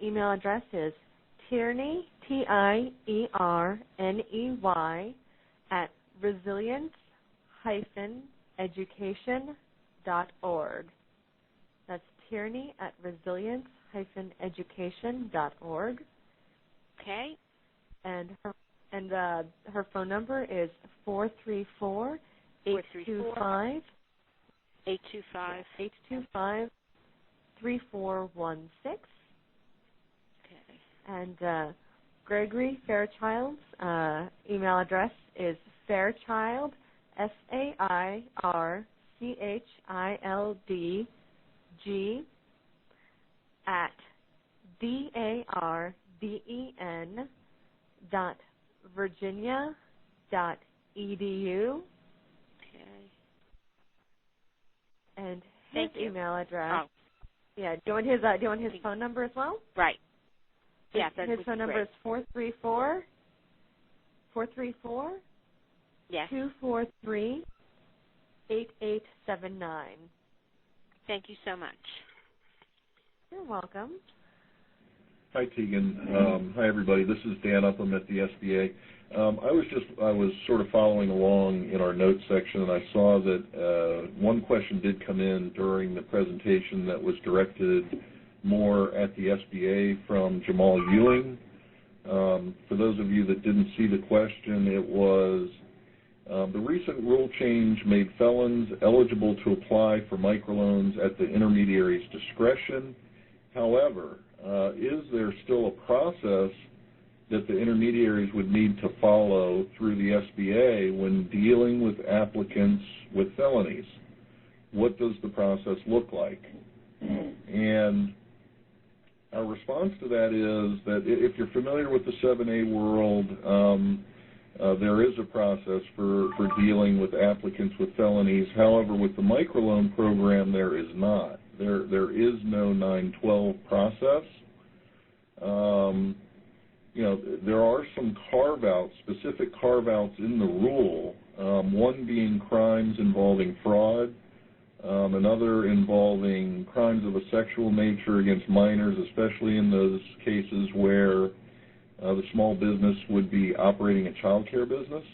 email address is Tierney, Tierney, at resilience-education.org. That's Tierney at resilience-education.org. Okay. And her phone number is 434-825-3416. And Gregory Fairchild's email address is Fairchild, SAIRCHILDG, at darden.virginia.edu. Okay. And his email address. Oh. Yeah. Do you want his phone number as well? Right. Yeah, his phone number is 434. Yes. 243-8879. Thank you so much. You're welcome. Hi, Tegan. Hi, everybody. This is Dan Upham at the SBA. I was sort of following along in our notes section, and I saw that one question did come in during the presentation that was directed more at the SBA from Jamal Ewing. For those of you that didn't see the question, it was the recent rule change made felons eligible to apply for microloans at the intermediary's discretion. However, is there still a process that the intermediaries would need to follow through the SBA when dealing with applicants with felonies? What does the process look like? And our response to that is that if you're familiar with the 7A world, there is a process for dealing with applicants with felonies. However, with the microloan program, there is not. There is no 912 process. There are some carve-outs, specific carve-outs in the rule, one being crimes involving fraud, another involving crimes of a sexual nature against minors, especially in those cases where the small business would be operating a child care business.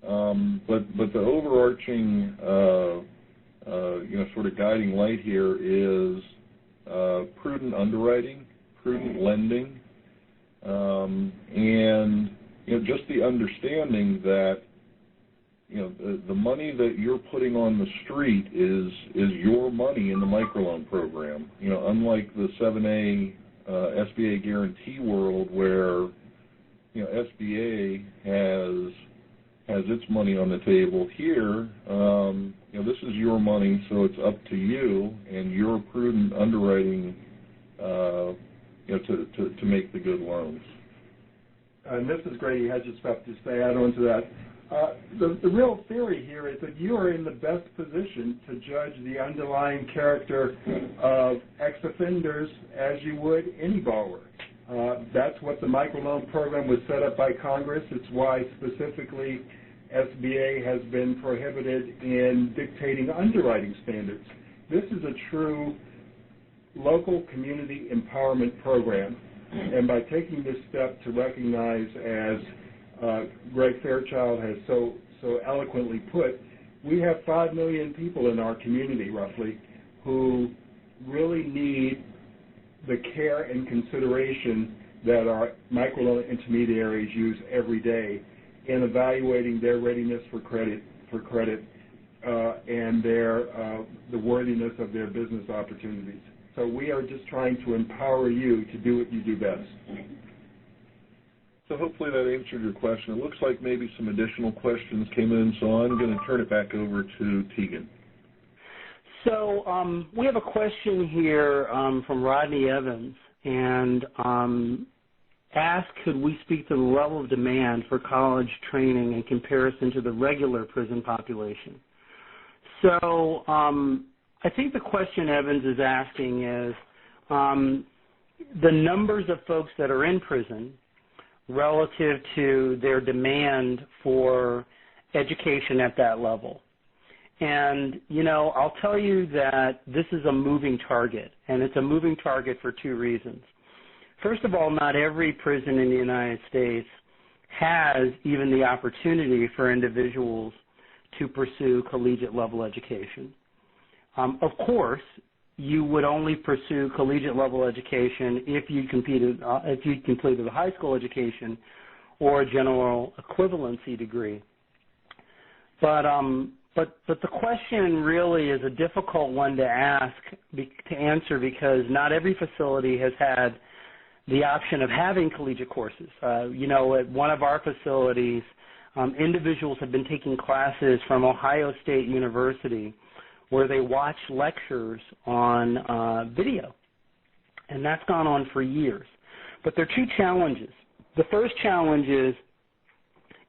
But the overarching sort of guiding light here is prudent underwriting, prudent lending, and just the understanding that the money that you're putting on the street is your money in the microloan program. Unlike the 7A SBA guarantee world where SBA has its money on the table, here this is your money, so it's up to you and your prudent underwriting to make the good loans. And this is Grady Hedges, just to add on to that. The real theory here is that you are in the best position to judge the underlying character of ex-offenders as you would any borrower. That's what the microloan program was set up by Congress. It's why specifically SBA has been prohibited in dictating underwriting standards. This is a true local community empowerment program. And by taking this step to recognize, as Greg Fairchild has so eloquently put, we have 5 million people in our community, roughly, who really need the care and consideration that our microloan intermediaries use every day in evaluating their readiness for credit, and the worthiness of their business opportunities. So we are just trying to empower you to do what you do best. So hopefully that answered your question. It looks like maybe some additional questions came in, so I'm going to turn it back over to Tegan. So we have a question here from Rodney Evans, and asked, could we speak to the level of demand for college training in comparison to the regular prison population? So I think the question Evans is asking is the numbers of folks that are in prison relative to their demand for education at that level. And, I'll tell you that this is a moving target, and it's a moving target for two reasons. First of all, not every prison in the United States has even the opportunity for individuals to pursue collegiate-level education. Of course, you would only pursue collegiate-level education if you completed a high school education or a general equivalency degree. But the question really is a difficult one to answer because not every facility has had the option of having collegiate courses. At one of our facilities, individuals have been taking classes from Ohio State University where they watch lectures on video, and that's gone on for years. But there are two challenges. The first challenge is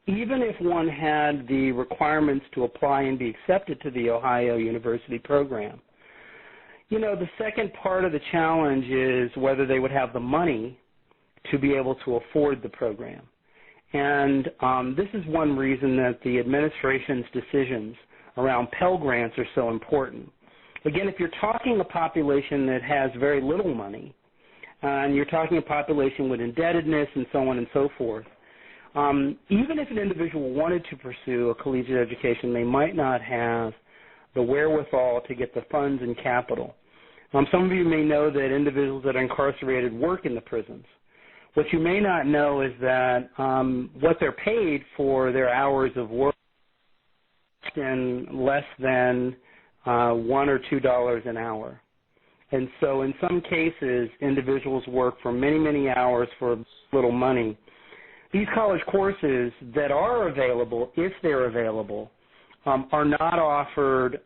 even if one had the requirements to apply and be accepted to the Ohio University program, the second part of the challenge is whether they would have the money to be able to afford the program. And this is one reason that the administration's decisions around Pell Grants are so important. Again, if you're talking a population that has very little money, and you're talking a population with indebtedness and so on and so forth, even if an individual wanted to pursue a collegiate education, they might not have the wherewithal to get the funds and capital. Some of you may know that individuals that are incarcerated work in the prisons. What you may not know is that what they're paid for their hours of work in less than $1 or $2 an hour. And so in some cases, individuals work for many, many hours for little money. These college courses that are available, if they're available, are not offered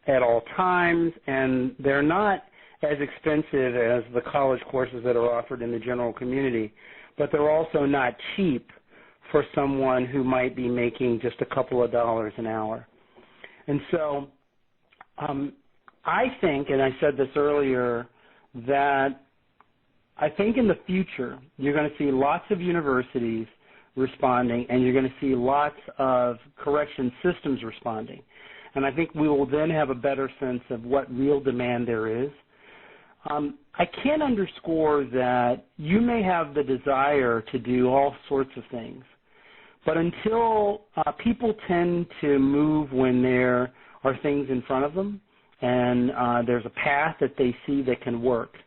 at all times, and they're not as expensive as the college courses that are offered in the general community, but they're also not cheap for someone who might be making just a couple of dollars an hour. And so I think, and I said this earlier, that I think in the future you're going to see lots of universities responding, and you're going to see lots of correction systems responding. And I think we will then have a better sense of what real demand there is. I can't underscore that you may have the desire to do all sorts of things, but until people tend to move when there are things in front of them and there's a path that they see that can work.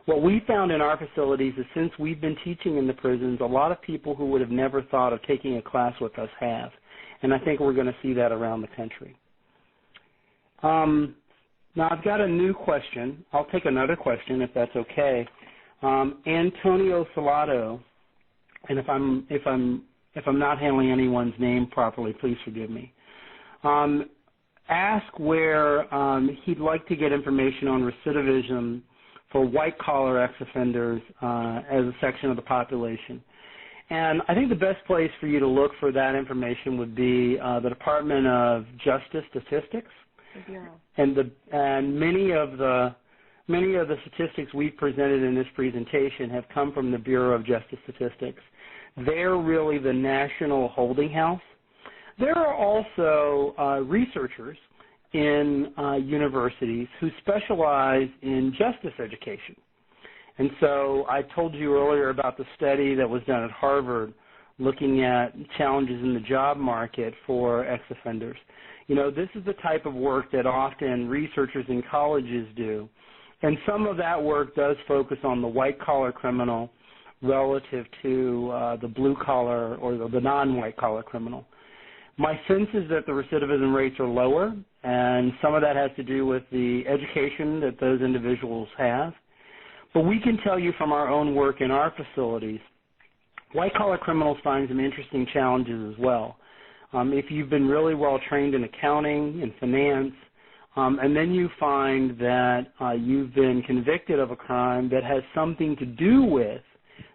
What we found in our facilities is since we've been teaching in the prisons, a lot of people who would have never thought of taking a class with us have, and I think we're going to see that around the country. Now I've got a new question. I'll take another question if that's okay. Antonio Salado, and if I'm not handling anyone's name properly, please forgive me. Ask where he'd like to get information on recidivism for white-collar ex-offenders as a section of the population. And I think the best place for you to look for that information would be the Department of Justice statistics. And many of the statistics we've presented in this presentation have come from the Bureau of Justice Statistics. They're really the national holding house. There are also researchers in universities who specialize in justice education. And so I told you earlier about the study that was done at Harvard looking at challenges in the job market for ex-offenders. You know, this is the type of work that often researchers in colleges do. And some of that work does focus on the white-collar criminal relative to the blue-collar or the non-white-collar criminal. My sense is that the recidivism rates are lower, and some of that has to do with the education that those individuals have. But we can tell you from our own work in our facilities, white-collar criminals find some interesting challenges as well. If you've been really well trained in accounting and finance, and then you find that you've been convicted of a crime that has something to do with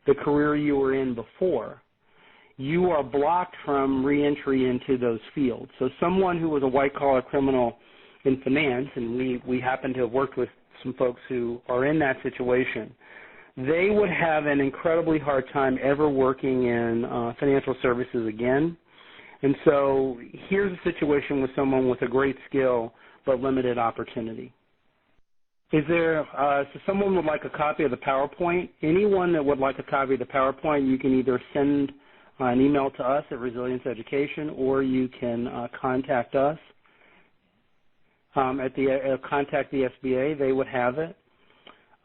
the career you were in before, you are blocked from reentry into those fields. So someone who was a white-collar criminal in finance, and we happen to have worked with some folks who are in that situation, they would have an incredibly hard time ever working in financial services again. And so here's a situation with someone with a great skill but limited opportunity. Is there, so someone would like a copy of the PowerPoint? Anyone that would like a copy of the PowerPoint, you can either send an email to us at Resilience Education, or you can contact us contact the SBA. They would have it.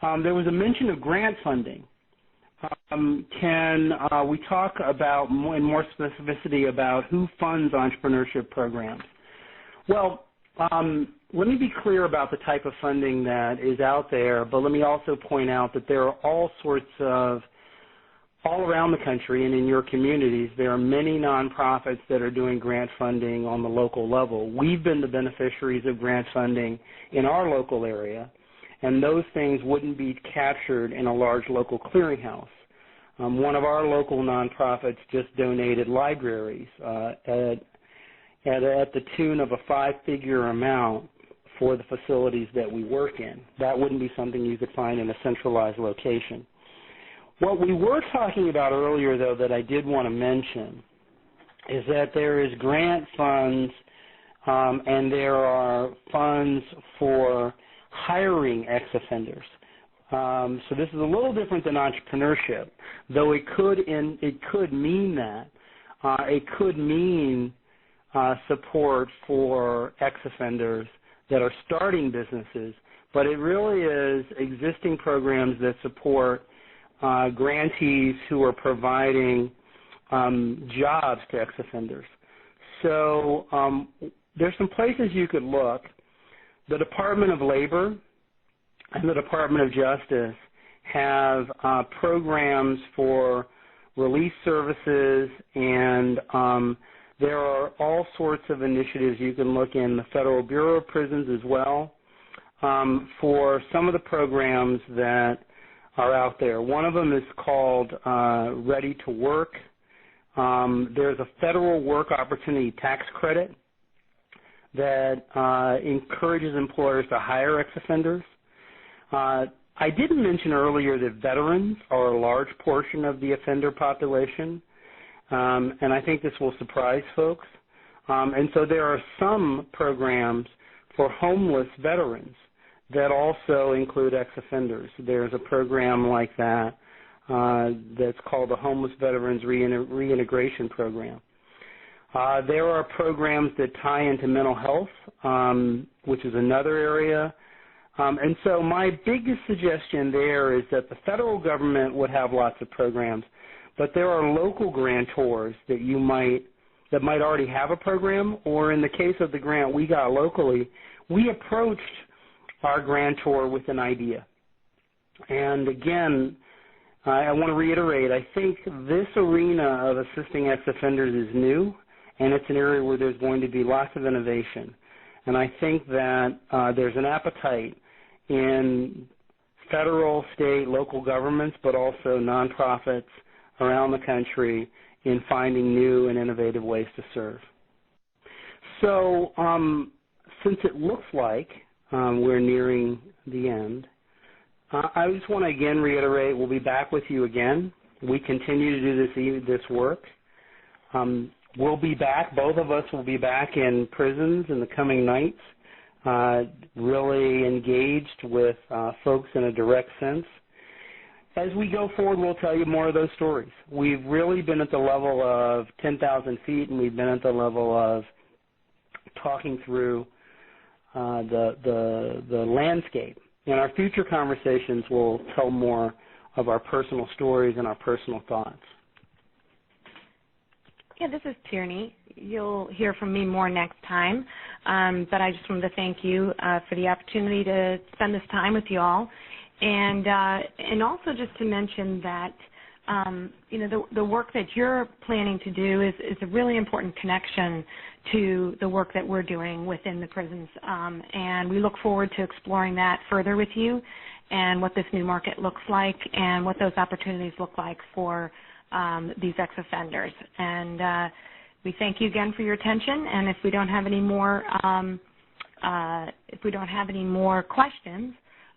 There was a mention of grant funding. Can we talk about in more specificity about who funds entrepreneurship programs? Well, let me be clear about the type of funding that is out there, but let me also point out that there are all around the country and in your communities, there are many nonprofits that are doing grant funding on the local level. We've been the beneficiaries of grant funding in our local area, and those things wouldn't be captured in a large local clearinghouse. One of our local nonprofits just donated libraries at the tune of a 5-figure amount for the facilities that we work in. That wouldn't be something you could find in a centralized location. What we were talking about earlier, though, that I did want to mention is that there is grant funds and there are funds for hiring ex-offenders. So this is a little different than entrepreneurship, though it could mean that. It could mean support for ex-offenders that are starting businesses, but it really is existing programs that support grantees who are providing jobs to ex-offenders. So there's some places you could look. The Department of Labor and the Department of Justice have programs for release services, and there are all sorts of initiatives you can look in the Federal Bureau of Prisons as well for some of the programs that are out there. One of them is called Ready to Work. There's a federal work opportunity tax credit that encourages employers to hire ex-offenders. I didn't mention earlier that veterans are a large portion of the offender population, and I think this will surprise folks. And so there are some programs for homeless veterans that also include ex-offenders. There's a program like that that's called the Homeless Veterans Reintegration Program. There are programs that tie into mental health, which is another area. And so my biggest suggestion there is that the federal government would have lots of programs, but there are local grantors that might already have a program, or in the case of the grant we got locally, we approached our grantor with an idea. And again, I want to reiterate, I think this arena of assisting ex-offenders is new, and it's an area where there's going to be lots of innovation. And I think that there's an appetite in federal, state, local governments, but also nonprofits around the country in finding new and innovative ways to serve. So since it looks like we're nearing the end, I just want to again reiterate, we'll be back with you again. We continue to do this work. We'll be back, both of us will be back in prisons in the coming nights, really engaged with folks in a direct sense. As we go forward, we'll tell you more of those stories. We've really been at the level of 10,000 feet, and we've been at the level of talking through the landscape. In our future conversations, we'll tell more of our personal stories and our personal thoughts. Yeah, this is Tierney. You'll hear from me more next time, but I just wanted to thank you for the opportunity to spend this time with you all, and also just to mention that the work that you're planning to do is a really important connection to the work that we're doing within the prisons, and we look forward to exploring that further with you and what this new market looks like and what those opportunities look like for these ex-offenders. And we thank you again for your attention. And if we don't have any more, questions,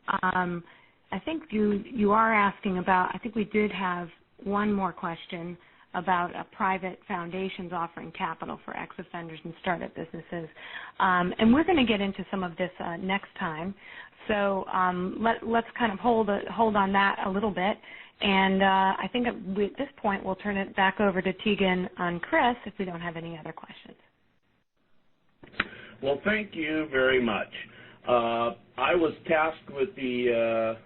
I think you are asking about. I think we did have one more question about private foundations offering capital for ex-offenders and startup businesses, and we're going to get into some of this next time. So let's kind of hold on that a little bit. And I think at this point we'll turn it back over to Tegan and Chris if we don't have any other questions. Well, thank you very much. I was tasked with to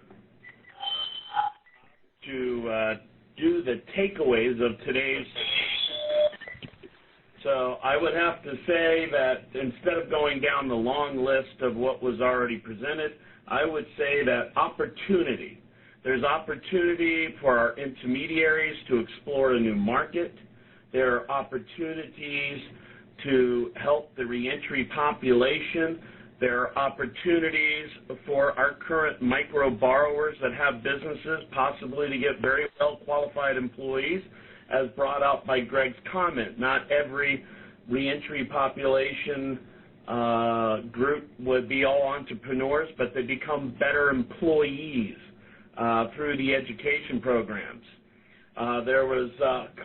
do the takeaways of today's. So I would have to say that instead of going down the long list of what was already presented, I would say that opportunity. There's opportunity for our intermediaries to explore a new market. There are opportunities to help the reentry population. There are opportunities for our current micro borrowers that have businesses, possibly to get very well-qualified employees, as brought out by Greg's comment. Not every reentry population group would be all entrepreneurs, but they become better employees through the education programs. There was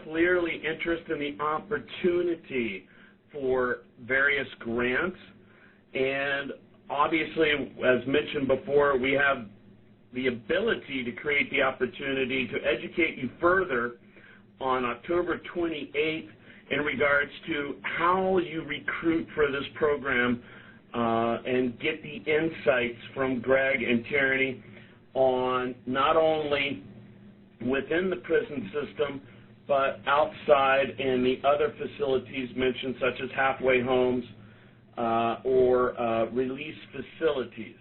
clearly interest in the opportunity for various grants, and obviously, as mentioned before, we have the ability to create the opportunity to educate you further on October 28th in regards to how you recruit for this program and get the insights from Greg and Tierney on not only within the prison system, but outside in the other facilities mentioned, such as halfway homes or release facilities.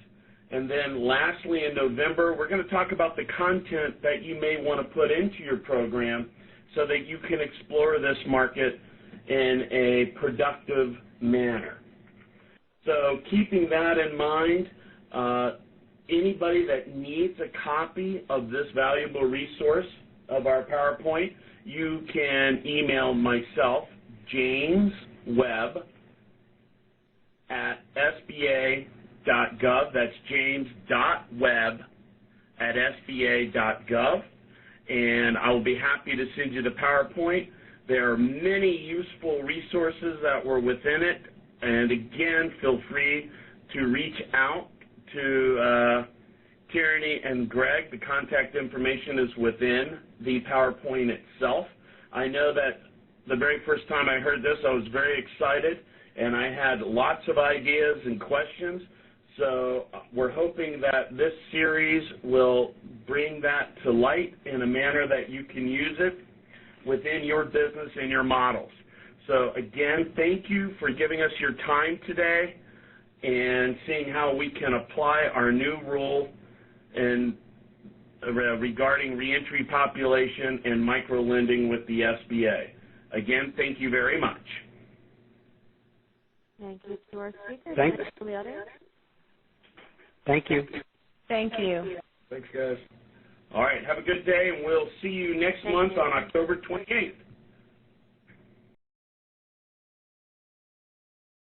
And then lastly, in November, we're going to talk about the content that you may want to put into your program so that you can explore this market in a productive manner. So keeping that in mind, anybody that needs a copy of this valuable resource of our PowerPoint you can email myself, James Webb, at SBA.gov. That's james.webb@sba.gov. And I will be happy to send you the PowerPoint. There are many useful resources that were within it. And again, feel free to reach out to Tierney and Greg. The contact information is within the PowerPoint itself. I know that the very first time I heard this, I was very excited, and I had lots of ideas and questions. So we're hoping that this series will bring that to light in a manner that you can use it within your business and your models. So again, thank you for giving us your time today and seeing how we can apply our new rule in, regarding reentry population and microlending with the SBA. Again, thank you very much. Thank you to our speakers. Thanks. To the audience. Thank you. Thank you. Thanks, guys. All right, have a good day, and we'll see you next month on October 28th.